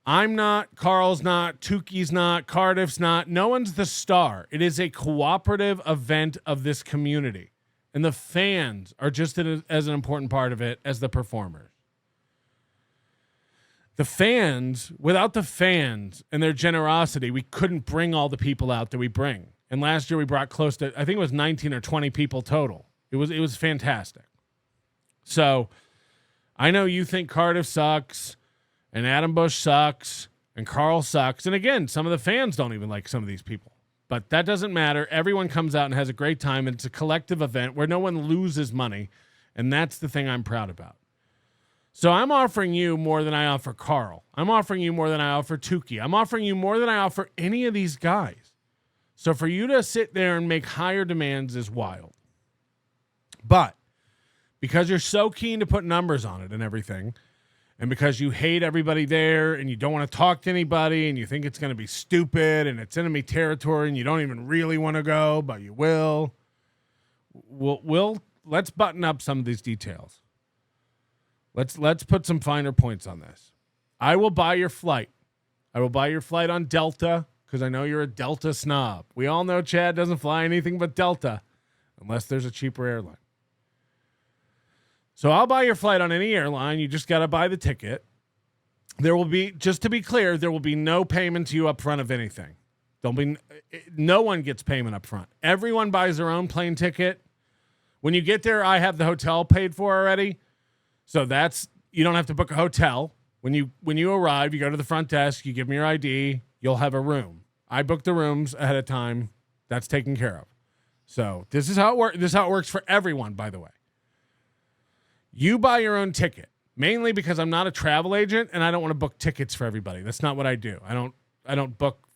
I'm not, Carl's not, Tuki's not, Cardiff's not. No one's the star. It is a cooperative event of this community. And the fans are just as an important part of it as the performers. The fans, without the fans and their generosity, we couldn't bring all the people out that we bring. And last year we brought close to, I think it was 19 or 20 people total. It was fantastic. So I know you think Cardiff sucks and Adam Bush sucks and Carl sucks. And again, some of the fans don't even like some of these people. But that doesn't matter. Everyone comes out and has a great time, and it's a collective event where no one loses money, and that's the thing I'm proud about. So I'm offering you more than I offer Carl. I'm offering you more than I offer Tuki. I'm offering you more than I offer any of these guys. So for you to sit there and make higher demands is wild. But because you're so keen to put numbers on it and everything, and because you hate everybody there and you don't want to talk to anybody and you think it's going to be stupid and it's enemy territory and you don't even really want to go, but you will, let's button up some of these details. Let's put some finer points on this. I will buy your flight. I will buy your flight on Delta because I know you're a Delta snob. We all know Chad doesn't fly anything but Delta unless there's a cheaper airline. So I'll buy your flight on any airline. You just got to buy the ticket. There will be, just to be clear, there will be no payment to you up front of anything. No one gets payment up front. Everyone buys their own plane ticket. When you get there, I have the hotel paid for already. So you don't have to book a hotel. When you arrive, you go to the front desk, you give me your ID, you'll have a room. I book the rooms ahead of time. That's taken care of. So this is how it works. This is how it works for everyone, by the way. You buy your own ticket, mainly because I'm not a travel agent and I don't want to book tickets for everybody. That's not what I do. I don't book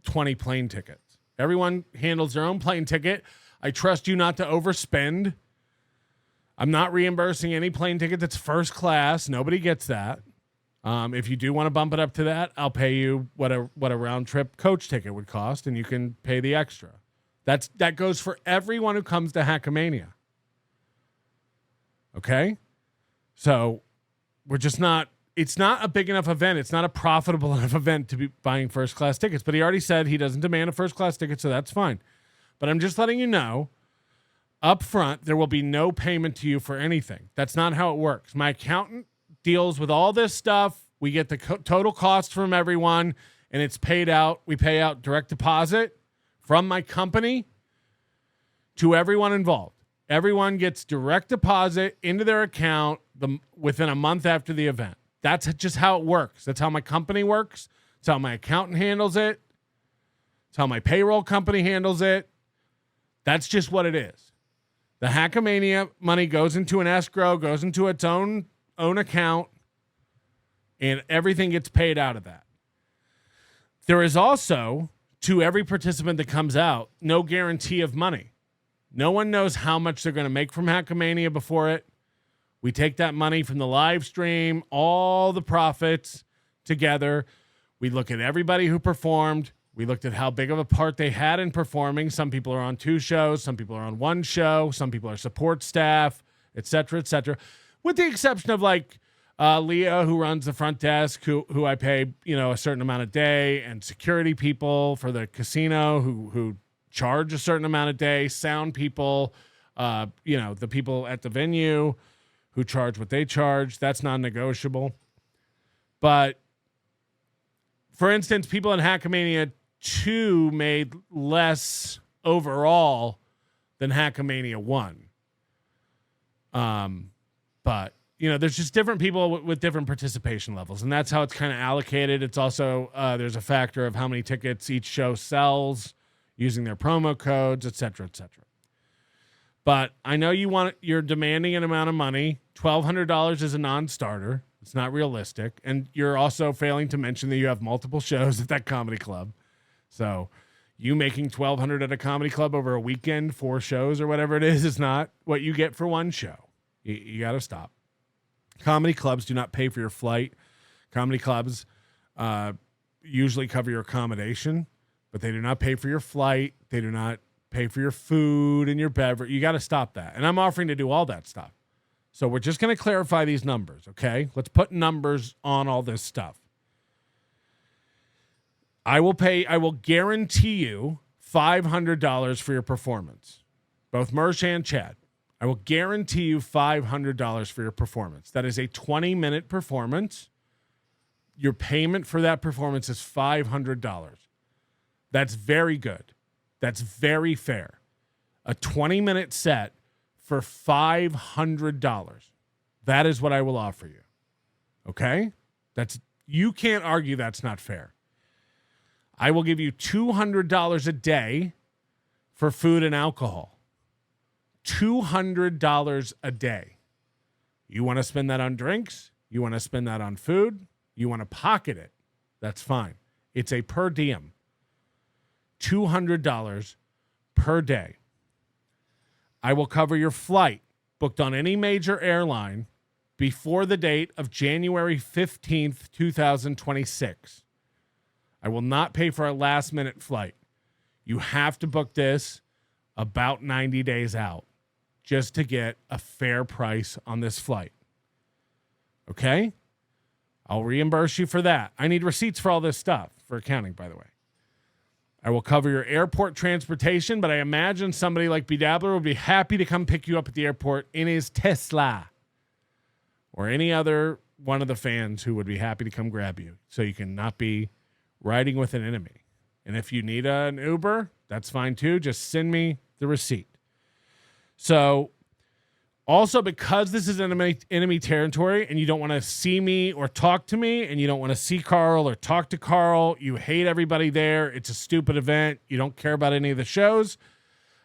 20 plane tickets. Everyone handles their own plane ticket. I trust you not to overspend. I'm not reimbursing any plane ticket that's first class. Nobody gets that. If you do want to bump it up to that, I'll pay you what a round trip coach ticket would cost, and you can pay the extra. That goes for everyone who comes to Hackamania. Okay? So we're just not, it's not a big enough event. It's not a profitable enough event to be buying first class tickets. But he already said he doesn't demand a first class ticket, so that's fine. But I'm just letting you know, up front, there will be no payment to you for anything. That's not how it works. My accountant deals with all this stuff. We get the total cost from everyone, and it's paid out. We pay out direct deposit from my company to everyone involved. Everyone gets direct deposit into their account within a month after the event. That's just how it works. That's how my company works. It's how my accountant handles it. It's how my payroll company handles it. That's just what it is. The Hackamania money goes into an escrow, goes into its own account, and everything gets paid out of that. There is also, to every participant that comes out, no guarantee of money. No one knows how much they're going to make from Hackamania before it. We take that money from the live stream, all the profits together. We look at everybody who performed. We looked at how big of a part they had in performing. Some people are on 2 shows. Some people are on 1 show. Some people are support staff, et cetera, with the exception of like Leah, who runs the front desk, who I pay, a certain amount a day, and security people for the casino who charge a certain amount a day, sound people, the people at the venue who charge what they charge. That's non-negotiable. But for instance, people in Hackamania 2 made less overall than Hackamania 1. But there's just different people with different participation levels, and that's how it's kind of allocated. It's also there's a factor of how many tickets each show sells using their promo codes, et cetera, et cetera. But I know you're demanding an amount of money. $1,200 is a non-starter. It's not realistic. And you're also failing to mention that you have multiple shows at that comedy club. So you making $1,200 at a comedy club over a weekend, 4 shows or whatever it is not what you get for one show. You got to stop. Comedy clubs do not pay for your flight. Comedy clubs usually cover your accommodation, but they do not pay for your flight. They do not pay for your food and your beverage. You got to stop that. And I'm offering to do all that stuff. So we're just going to clarify these numbers, okay? Let's put numbers on all this stuff. I will guarantee you $500 for your performance. Both Mersh and Chad. I will guarantee you $500 for your performance. That is a 20-minute performance. Your payment for that performance is $500. That's very good. That's very fair. A 20-minute set for $500. That is what I will offer you. Okay? You can't argue that's not fair. I will give you $200 a day for food and alcohol. $200 a day. You want to spend that on drinks? You want to spend that on food? You want to pocket it? That's fine. It's a per diem. $200 per day. I will cover your flight booked on any major airline before the date of January 15th, 2026. I will not pay for a last-minute flight. You have to book this about 90 days out just to get a fair price on this flight. Okay? I'll reimburse you for that. I need receipts for all this stuff, for accounting, by the way. I will cover your airport transportation, but I imagine somebody like B-Dabbler will be happy to come pick you up at the airport in his Tesla or any other one of the fans who would be happy to come grab you so you can not be riding with an enemy. And if you need an Uber, that's fine too. Just send me the receipt. So also, because this is enemy territory and you don't want to see me or talk to me and you don't want to see Carl or talk to Carl, you hate everybody there, it's a stupid event, you don't care about any of the shows,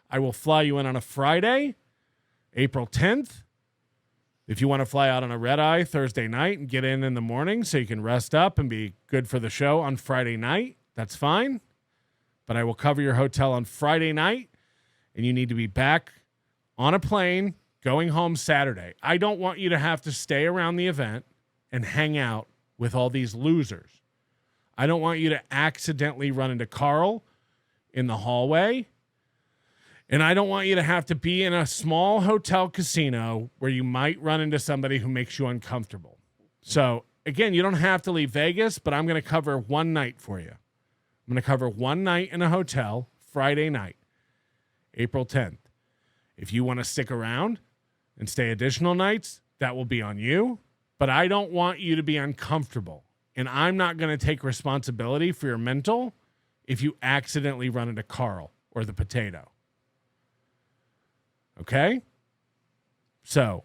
I will fly you in on a Friday, April 10th. If you want to fly out on a red eye Thursday night and get in the morning so you can rest up and be good for the show on Friday night, that's fine. But I will cover your hotel on Friday night and you need to be back on a plane going home Saturday. I don't want you to have to stay around the event and hang out with all these losers. I don't want you to accidentally run into Carl in the hallway. And I don't want you to have to be in a small hotel casino where you might run into somebody who makes you uncomfortable. So, again, you don't have to leave Vegas, but I'm going to cover one night for you. I'm going to cover one night in a hotel, Friday night, April 10th. If you want to stick around and stay additional nights, that will be on you. But I don't want you to be uncomfortable. And I'm not going to take responsibility for your mental if you accidentally run into Carl or the potato. Okay? So,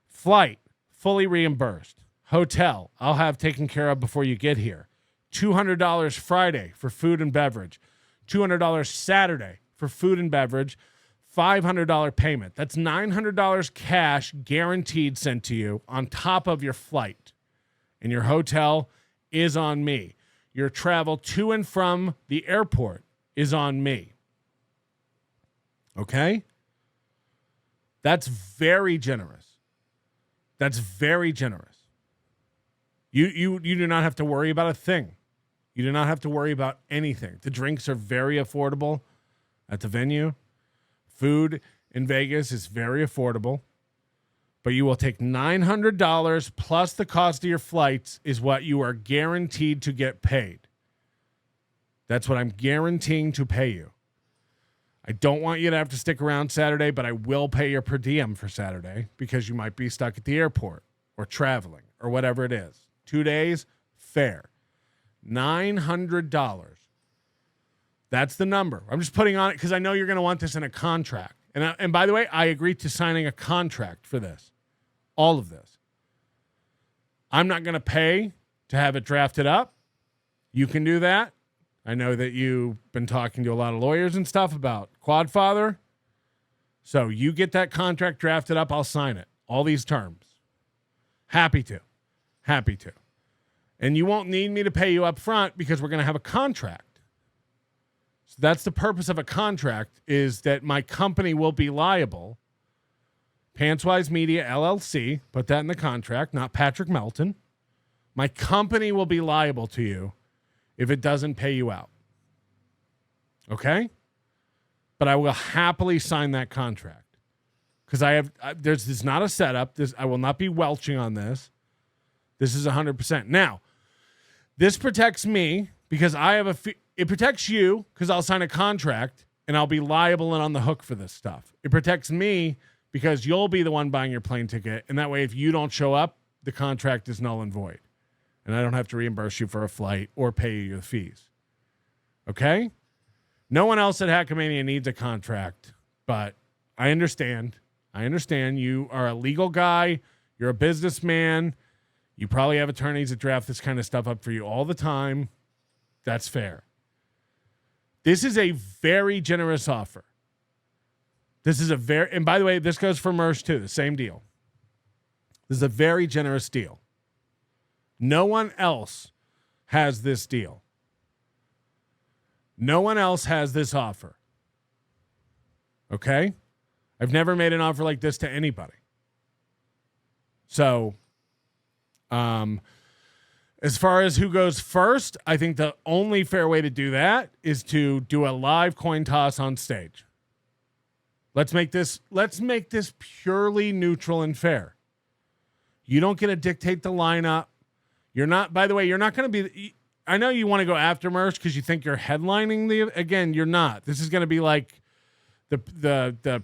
flight, fully reimbursed. Hotel, I'll have taken care of before you get here. $200 Friday for food and beverage. $200 Saturday for food and beverage. $500 payment. That's $900 cash guaranteed sent to you on top of your flight. And your hotel is on me. Your travel to and from the airport is on me. Okay? That's very generous. That's very generous. You do not have to worry about a thing. You do not have to worry about anything. The drinks are very affordable at the venue. Food in Vegas is very affordable. But you will take $900 plus the cost of your flights is what you are guaranteed to get paid. That's what I'm guaranteeing to pay you. I don't want you to have to stick around Saturday, but I will pay your per diem for Saturday because you might be stuck at the airport or traveling or whatever it is. 2 days, fair. $900. That's the number. I'm just putting on it because I know you're going to want this in a contract. And by the way, I agreed to signing a contract for this. All of this. I'm not going to pay to have it drafted up. You can do that. I know that you've been talking to a lot of lawyers and stuff about Quadfather. So you get that contract drafted up, I'll sign it. All these terms. Happy to. Happy to. And you won't need me to pay you up front because we're going to have a contract. So that's the purpose of a contract, is that my company will be liable. PANTSWISE Media, LLC, put that in the contract, not Patrick Melton. My company will be liable to you if it doesn't pay you out. Okay? But I will happily sign that contract. Because this is not a setup. I will not be welching on this. This is 100%. Now, this protects me because I have it protects you because I'll sign a contract and I'll be liable and on the hook for this stuff. It protects me because you'll be the one buying your plane ticket. And that way, if you don't show up, the contract is null and void. And I don't have to reimburse you for a flight or pay you the fees. Okay? No one else at Hackamania needs a contract, but I understand. I understand you are a legal guy. You're a businessman. You probably have attorneys that draft this kind of stuff up for you all the time. That's fair. This is a very generous offer. And by the way, this goes for Mersh too, the same deal. This is a very generous deal. No one else has this deal. No one else has this offer. Okay? I've never made an offer like this to anybody. So, as far as who goes first, I think the only fair way to do that is to do a live coin toss on stage. Let's make this purely neutral and fair. You don't get to dictate the lineup. You're not, by the way, you're not going to be, I know you want to go after Mersh because you think you're headlining again, you're not. This is going to be like the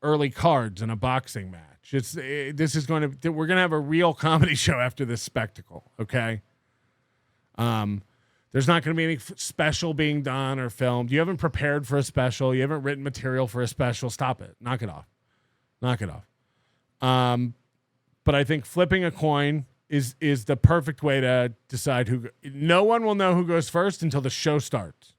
early cards in a boxing match. We're going to have a real comedy show after this spectacle. Okay. There's not going to be any special being done or filmed. You haven't prepared for a special. You haven't written material for a special. Stop it. Knock it off. Knock it off. But I think flipping a coin is the perfect way to decide who. No one will know who goes first until the show starts.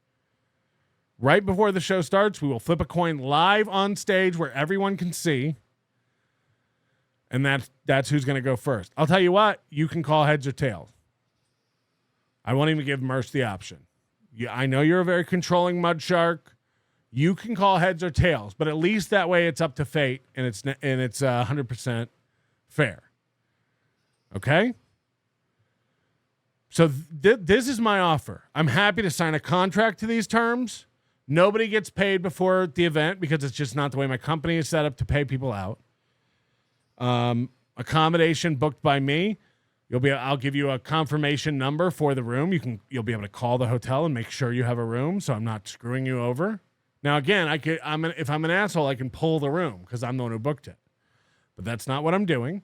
Right before the show starts, we will flip a coin live on stage where everyone can see. And that's who's going to go first. I'll tell you what, you can call heads or tails. I won't even give Mersh the option. I know you're a very controlling mud shark. You can call heads or tails, but at least that way it's up to fate and it's 100% fair. Okay? So this is my offer. I'm happy to sign a contract to these terms. Nobody gets paid before the event because it's just not the way my company is set up to pay people out. Accommodation booked by me. I'll give you a confirmation number for the room. You'll be able to call the hotel and make sure you have a room, so I'm not screwing you over. Now again, if I'm an asshole, I can pull the room because I'm the one who booked it. But that's not what I'm doing.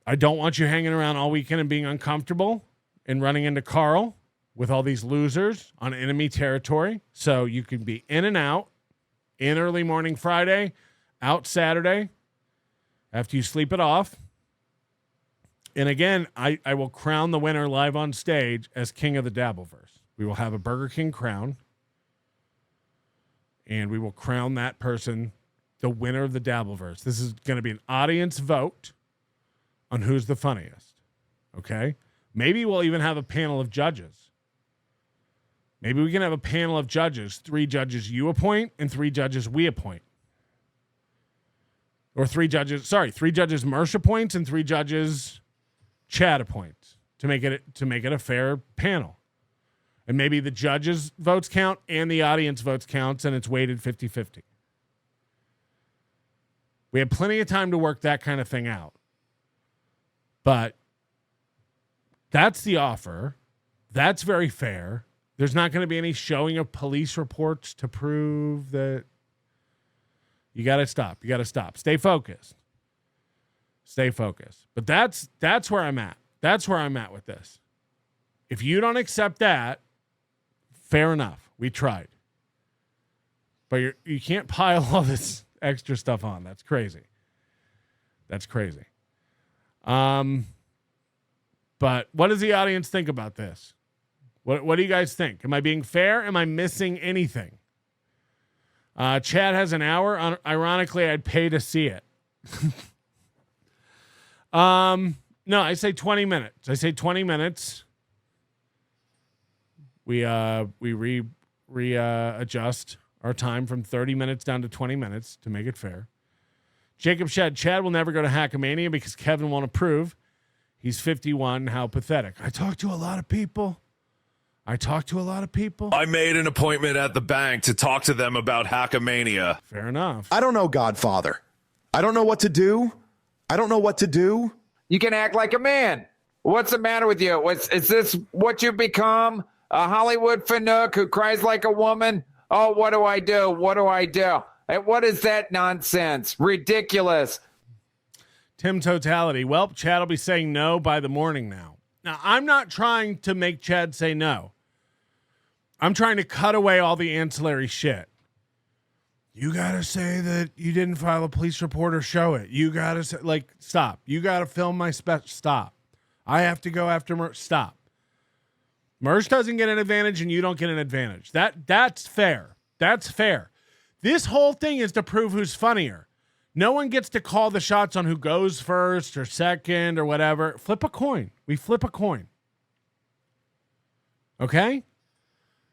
I don't want you hanging around all weekend and being uncomfortable and running into Carl with all these losers on enemy territory. So you can be in and out, in early morning Friday, out Saturday, after you sleep it off. And again, I will crown the winner live on stage as king of the dabbleverse. We will have a Burger King crown, and we will crown that person the winner of the dabbleverse. This is going to be an audience vote on who's the funniest. Okay? Maybe we'll even have a panel of judges. Maybe we can have a panel of judges, 3 judges you appoint and 3 judges we appoint. Or 3 judges Mersh appoints and 3 judges Chad appoints to make it a fair panel. And maybe the judges' votes count and the audience votes counts and it's weighted 50-50. We had plenty of time to work that kind of thing out. But that's the offer. That's very fair. There's not going to be any showing of police reports to prove that. You got to stop. You got to stop. Stay focused. Stay focused. But that's where I'm at. That's where I'm at with this. If you don't accept that, fair enough. We tried. But you can't pile all this extra stuff on. That's crazy. That's crazy. But what does the audience think about this? What do you guys think? Am I being fair? Am I missing anything? Chad has an hour. Ironically, I'd pay to see it. No, I say 20 minutes. I say 20 minutes. We adjust our time from 30 minutes down to 20 minutes to make it fair. Jacob said Chad will never go to Hackamania because Kevin won't approve. He's 51. How pathetic. I talked to a lot of people. I made an appointment at the bank to talk to them about Hackamania. Fair enough. I don't know, Godfather. I don't know what to do. You can act like a man. What's the matter with you? Is this what you've become? A Hollywood fanook who cries like a woman? Oh, what do I do? And what is that nonsense? Ridiculous. Tim Totality. Well, Chad will be saying no by the morning now. Now, I'm not trying to make Chad say no. I'm trying to cut away all the ancillary shit. You got to say that you didn't file a police report or show it. You got to say, stop. You got to film my stop. I have to go after Mersh. Stop. Mersh doesn't get an advantage and you don't get an advantage. That's fair. That's fair. This whole thing is to prove who's funnier. No one gets to call the shots on who goes first or second or whatever. Flip a coin. We flip a coin. Okay?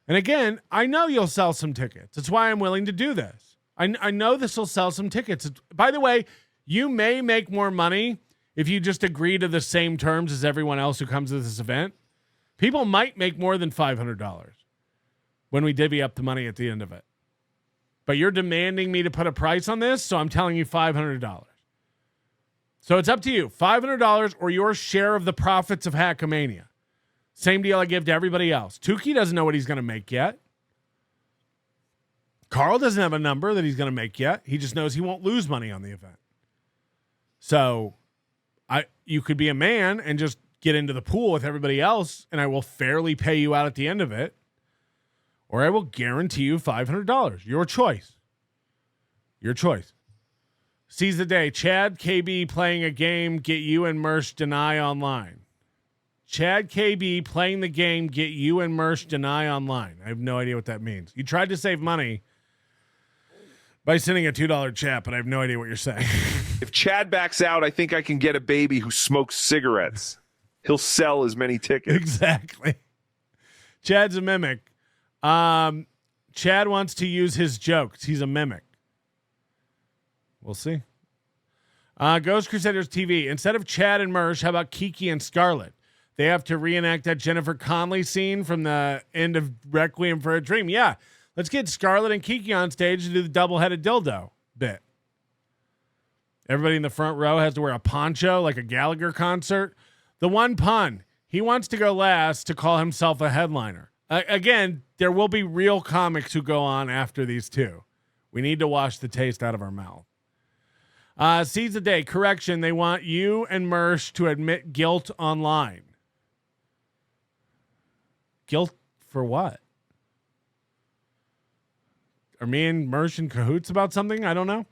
And again, I know you'll sell some tickets. That's why I'm willing to do this. I know this will sell some tickets. By the way, you may make more money if you just agree to the same terms as everyone else who comes to this event. People might make more than $500 when we divvy up the money at the end of it. But you're demanding me to put a price on this, so I'm telling you $500. So it's up to you, $500 or your share of the profits of Hackamania. Same deal I give to everybody else. Tukey doesn't know what he's going to make yet. Carl doesn't have a number that he's going to make yet. He just knows he won't lose money on the event. So you could be a man and just get into the pool with everybody else, and I will fairly pay you out at the end of it. Or I will guarantee you $500. Your choice. Your choice. Seize the day. Chad KB playing a game, get you and Mersh deny online. Chad KB playing the game, get you and Mersh deny online. I have no idea what that means. You tried to save money by sending a $2 chat, but I have no idea what you're saying. If Chad backs out, I think I can get a baby who smokes cigarettes. He'll sell as many tickets. Exactly. Chad's a mimic. Chad wants to use his jokes. He's a mimic. We'll see. Ghost Crusaders TV. Instead of Chad and Mersh, how about Kiki and Scarlett? They have to reenact that Jennifer Connelly scene from the end of Requiem for a Dream. Yeah. Let's get Scarlett and Kiki on stage to do the double-headed dildo bit. Everybody in the front row has to wear a poncho like a Gallagher concert. The one pun. He wants to go last to call himself a headliner. Again, there will be real comics who go on after these two. We need to wash the taste out of our mouth. Seize the day. Correction. They want you and Mersh to admit guilt online. Guilt for what? Are me and Mersh in cahoots about something? I don't know.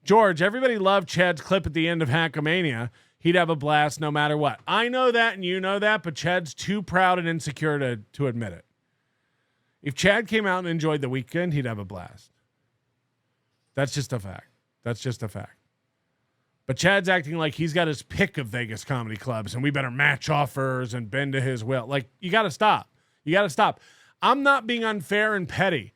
George, everybody loved Chad's clip at the end of Hackamania. He'd have a blast no matter what. I know that and you know that, but Chad's too proud and insecure to admit it. If Chad came out and enjoyed the weekend, he'd have a blast. That's just a fact. That's just a fact. But Chad's acting like he's got his pick of Vegas comedy clubs and we better match offers and bend to his will. Like, you got to stop. You got to stop. I'm not being unfair and petty.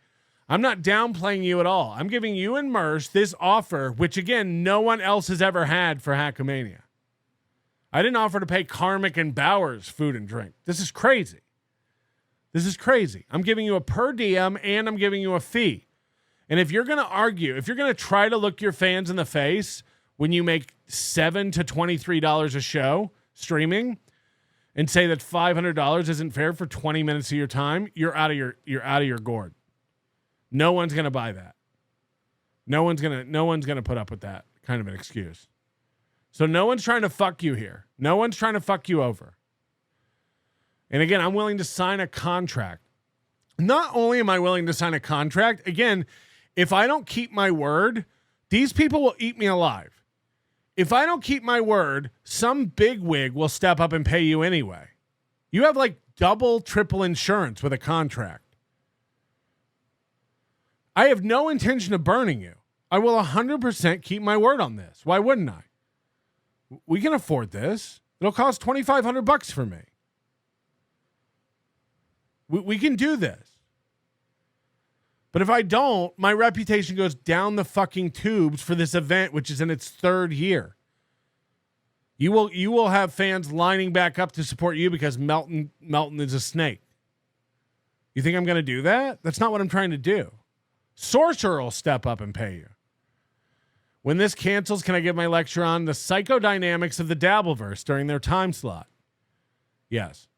I'm not downplaying you at all. I'm giving you and Mersh this offer, which, again, no one else has ever had for Hackamania. I didn't offer to pay Carmick and Bowers food and drink. This is crazy. This is crazy. I'm giving you a per diem and I'm giving you a fee. And if you're going to argue, if you're going to try to look your fans in the face when you make $7 to $23 a show streaming and say that $500 isn't fair for 20 minutes of your time, you're out of your gourd. No one's going to buy that. No one's going to put up with that kind of an excuse. So no one's trying to fuck you here. No one's trying to fuck you over. And again, I'm willing to sign a contract. Not only am I willing to sign a contract, again, if I don't keep my word, these people will eat me alive. If I don't keep my word, some bigwig will step up and pay you anyway. You have like double, triple insurance with a contract. I have no intention of burning you. I will 100% keep my word on this. Why wouldn't I? We can afford this. It'll cost $2,500 for me. We can do this. But if I don't, my reputation goes down the fucking tubes for this event, which is in its third year. You will have fans lining back up to support you because Melton is a snake. You think I'm going to do that? That's not what I'm trying to do. Sorcerer will step up and pay you. When this cancels, can I give my lecture on the psychodynamics of the dabbleverse during their time slot? Yes.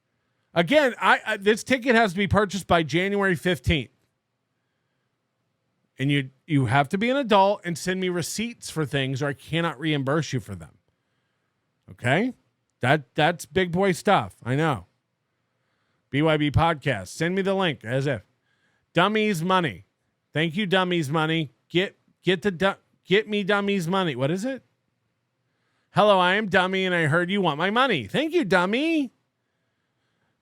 Again, this ticket has to be purchased by January 15th. And you have to be an adult and send me receipts for things or I cannot reimburse you for them. Okay? That's big boy stuff. I know. BYB podcast. Send me the link as if. Dummies money. Thank you, Dummies money. Get me Dummies money. What is it? Hello, I am Dummy and I heard you want my money. Thank you, Dummy.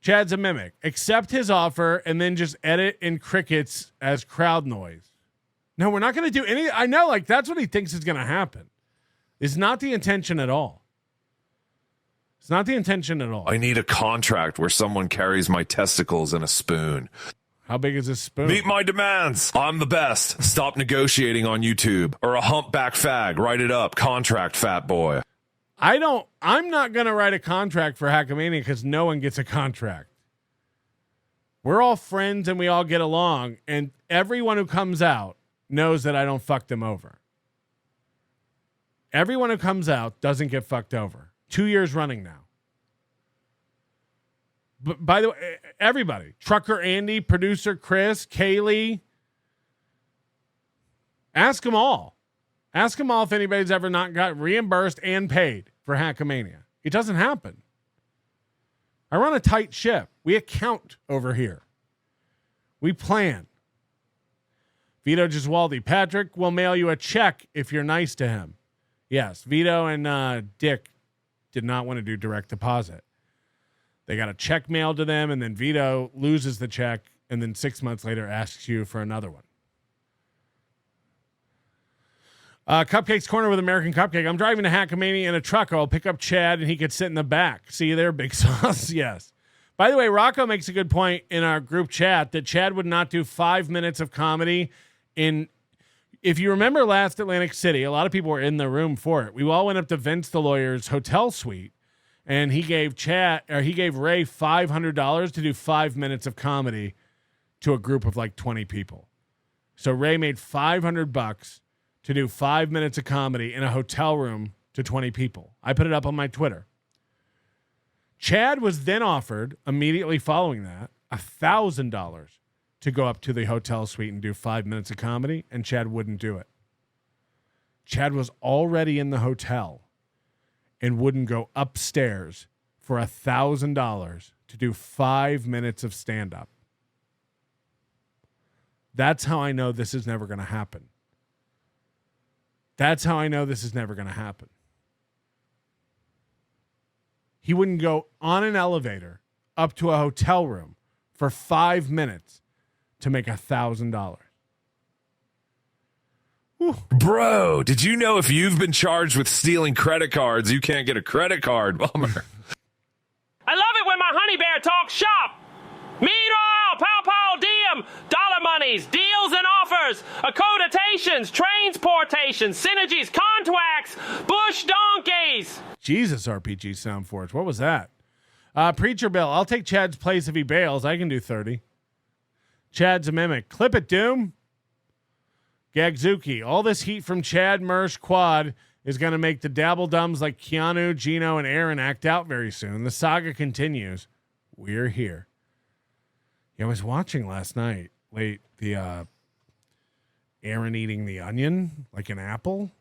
Chad's a mimic. Accept his offer and then just edit in crickets as crowd noise. No, we're not going to do any. I know, like, that's what he thinks is going to happen. It's not the intention at all. It's not the intention at all. I need a contract where someone carries my testicles in a spoon. How big is this spoon? Meet my demands. I'm the best. Stop negotiating on YouTube. Or a humpback fag. Write it up. Contract, fat boy. I'm not going to write a contract for Hackamania because no one gets a contract. We're all friends and we all get along. And everyone who comes out knows that I don't fuck them over. Everyone who comes out doesn't get fucked over. 2 years running now. But by the way, everybody, Trucker Andy, producer Chris, Kaylee, ask them all. Ask them all if anybody's ever not got reimbursed and paid for Hackamania. It doesn't happen. I run a tight ship. We account over here. We plan. Vito Giswaldi, Patrick will mail you a check if you're nice to him. Yes, Vito and Dick did not want to do direct deposit. They got a check mailed to them, and then Vito loses the check, and then 6 months later asks you for another one. Cupcake's Corner with American Cupcake. I'm driving to Hackamania in a truck. I'll pick up Chad, and he could sit in the back. See you there, Big Sauce? Yes. By the way, Rocco makes a good point in our group chat that Chad would not do 5 minutes of comedy in... If you remember last Atlantic City, a lot of people were in the room for it. We all went up to Vince the lawyer's hotel suite, and he gave Ray $500 to do 5 minutes of comedy to a group of like 20 people. So Ray made $500 to do 5 minutes of comedy in a hotel room to 20 people. I put it up on my Twitter. Chad was then offered immediately following that $1,000 to go up to the hotel suite and do 5 minutes of comedy, and Chad wouldn't do it. Chad was already in the hotel and wouldn't go upstairs for $1,000 to do 5 minutes of stand-up. That's how I know this is never going to happen. That's how I know this is never going to happen. He wouldn't go on an elevator up to a hotel room for 5 minutes to make $1,000. Bro, did you know if you've been charged with stealing credit cards, you can't get a credit card? Bummer. I love it when my honey bear talks shop. Meanwhile, pow pow diem, dollar monies, deals and offers, accommodations, transportations, synergies, contracts, bush donkeys. Jesus, RPG Soundforge. What was that? Preacher Bill, I'll take Chad's place if he bails. I can do 30. Chad's a mimic. Clip it, Doom. Gagzuki, all this heat from Chad Mersh Quad is going to make the Dabbledums like Keanu, Gino, and Aaron act out very soon. The saga continues. We're here. Yeah, I was watching last night, late, the Aaron eating the onion like an apple.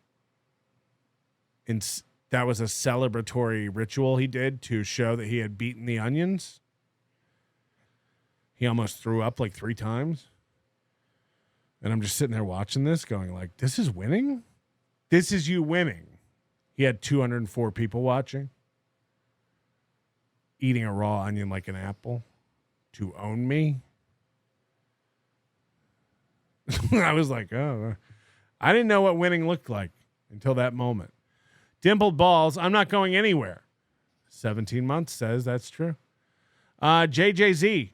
And that was a celebratory ritual he did to show that he had beaten the onions. He almost threw up like 3 times. And I'm just sitting there watching this going like, this is winning? This is you winning. He had 204 people watching. Eating a raw onion like an apple to own me. I was like, oh, I didn't know what winning looked like until that moment. Dimpled balls, I'm not going anywhere. 17 months says that's true. JJZ.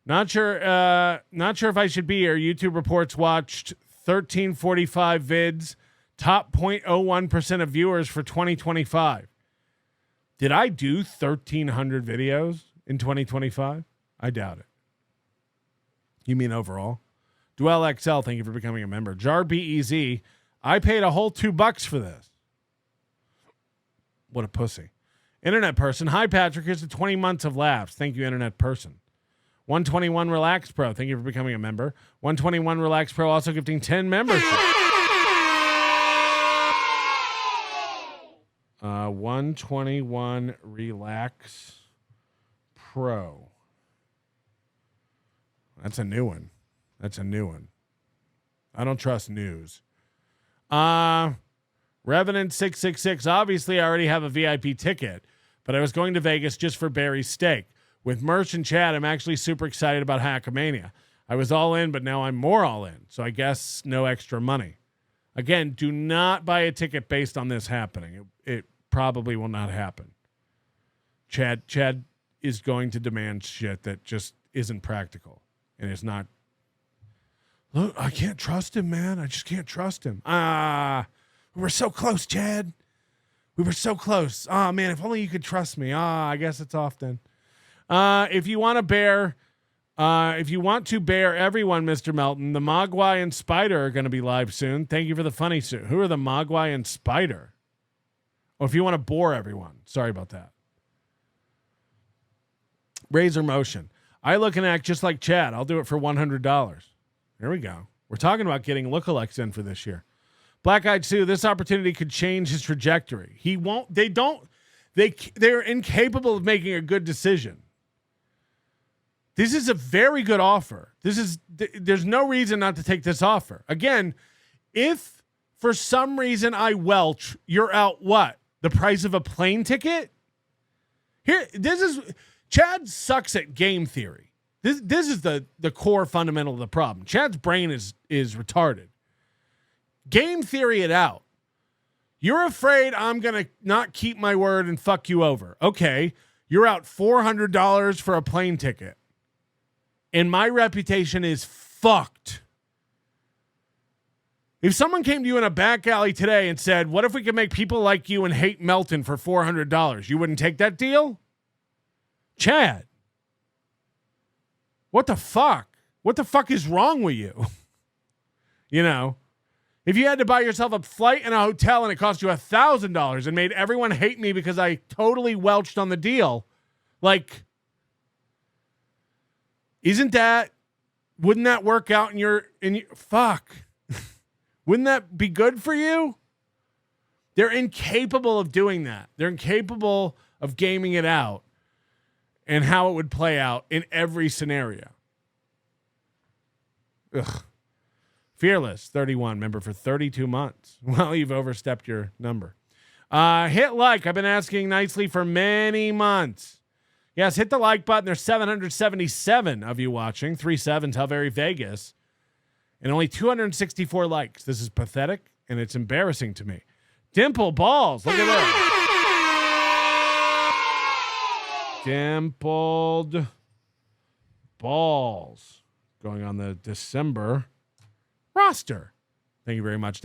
Not sure if I should be here. YouTube reports watched 1345 vids, top 0.01% of viewers for 2025. Did I do 1,300 videos in 2025? I doubt it. You mean overall? Dwell XL, thank you for becoming a member. Jar BEZ, I paid a whole $2 for this. What a pussy. Internet person, hi Patrick, here's the 20 months of laughs. Thank you, Internet person. 121 Relax Pro, thank you for becoming a member. 121 Relax Pro also gifting 10 memberships. 121 Relax Pro. That's a new one. I don't trust news. Revenant 666. Obviously, I already have a VIP ticket, but I was going to Vegas just for Barry's steak. With Mersh and Chad, I'm actually super excited about Hackamania. I was all in, but now I'm more all in. So I guess no extra money. Again, do not buy a ticket based on this happening. It probably will not happen. Chad is going to demand shit that just isn't practical and is not. Look, I can't trust him, man. I just can't trust him. We were so close, Chad. We were so close. Oh, man, if only you could trust me. I guess it's off then. If you want to bear everyone, Mr. Melton, the Mogwai and Spider are going to be live soon. Thank you for the funny suit. Who are the Mogwai and Spider? Oh, if you want to bore everyone. Sorry about that. Razor Motion. I look and act just like Chad. I'll do it for $100. There we go. We're talking about getting lookalikes in for this year. Black Eyed Sue, this opportunity could change his trajectory. He won't. They're incapable of making a good decision. This is a very good offer. There's no reason not to take this offer. Again, if for some reason I welch, you're out what? The price of a plane ticket? Chad sucks at game theory. This is the core fundamental of the problem. Chad's brain is retarded. Game theory it out. You're afraid I'm going to not keep my word and fuck you over. Okay, you're out $400 for a plane ticket. And my reputation is fucked. If someone came to you in a back alley today and said, what if we could make people like you and hate Melton for $400? You wouldn't take that deal? Chad. What the fuck? What the fuck is wrong with you? You know, if you had to buy yourself a flight and a hotel and it cost you $1,000 and made everyone hate me because I totally welched on the deal, like, wouldn't that work out in your fuck? Wouldn't that be good for you? They're incapable of doing that. They're incapable of gaming it out and how it would play out in every scenario. Ugh. Fearless, 31, member for 32 months. Well, you've overstepped your number. Hit like. I've been asking nicely for many months. Yes, hit the like button. There's 777 of you watching. 37, Tell Very Vegas. And only 264 likes. This is pathetic, and it's embarrassing to me. Dimple balls. Look at that. Dimpled balls. Going on the December roster. Thank you very much.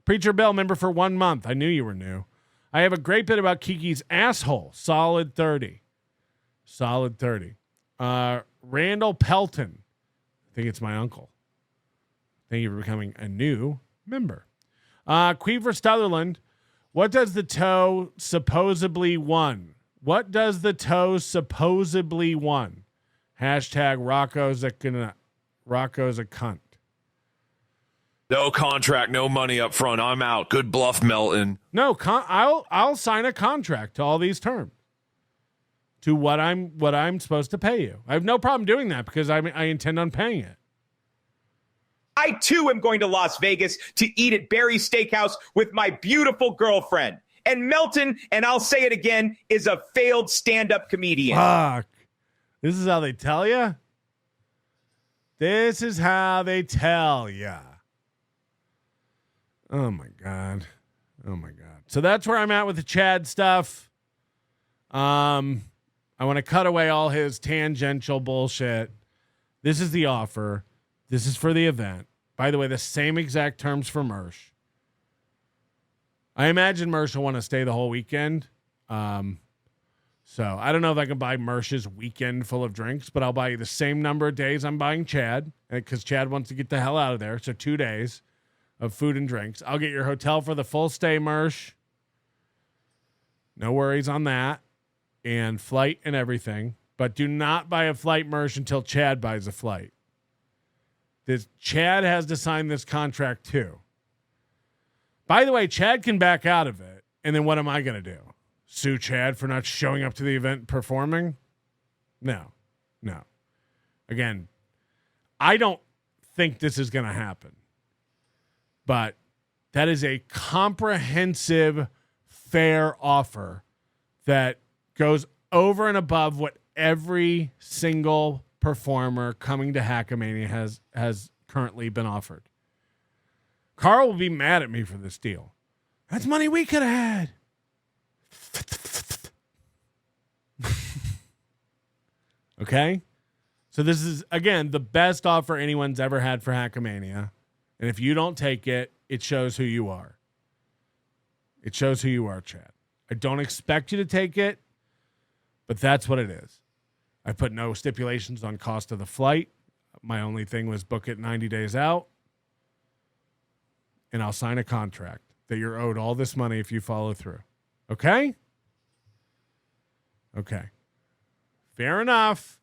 Preacher Bill, member for 1 month. I knew you were new. I have a great bit about Kiki's asshole. Solid 30. Solid 30. Randall Pelton. I think it's my uncle. Thank you for becoming a new member. Queever Sutherland, what does the toe supposedly won? What does the toe supposedly won? Hashtag Rocco's a cunt. No contract, no money up front. I'm out. Good bluff, Melton. No, I'll sign a contract to all these terms, to what I'm supposed to pay you. I have no problem doing that because I intend on paying it. I too am going to Las Vegas to eat at Barry's Steakhouse with my beautiful girlfriend. And Melton, and I'll say it again, is a failed stand-up comedian. Fuck. This is how they tell you? This is how they tell ya. Oh my God. Oh my God. So that's where I'm at with the Chad stuff. I want to cut away all his tangential bullshit. This is the offer. This is for the event. By the way, the same exact terms for Mersh. I imagine Mersh will want to stay the whole weekend. So I don't know if I can buy Mersh's weekend full of drinks, but I'll buy you the same number of days I'm buying Chad, because Chad wants to get the hell out of there. So 2 days of food and drinks. I'll get your hotel for the full stay, Mersh. No worries on that. And flight and everything. But do not buy a flight, Mersh, until Chad buys a flight. Chad has to sign this contract too. By the way, Chad can back out of it. And then what am I going to do? Sue Chad for not showing up to the event and performing? No. Again, I don't think this is going to happen. But that is a comprehensive, fair offer that goes over and above what every single performer coming to Hackamania has currently been offered. Carl will be mad at me for this deal. That's money we could have had. Okay? So this is, again, the best offer anyone's ever had for Hackamania. And if you don't take it, it shows who you are. It shows who you are, Chad. I don't expect you to take it, but that's what it is. I put no stipulations on cost of the flight. My only thing was book it 90 days out. And I'll sign a contract that you're owed all this money if you follow through. Okay? Okay. Fair enough.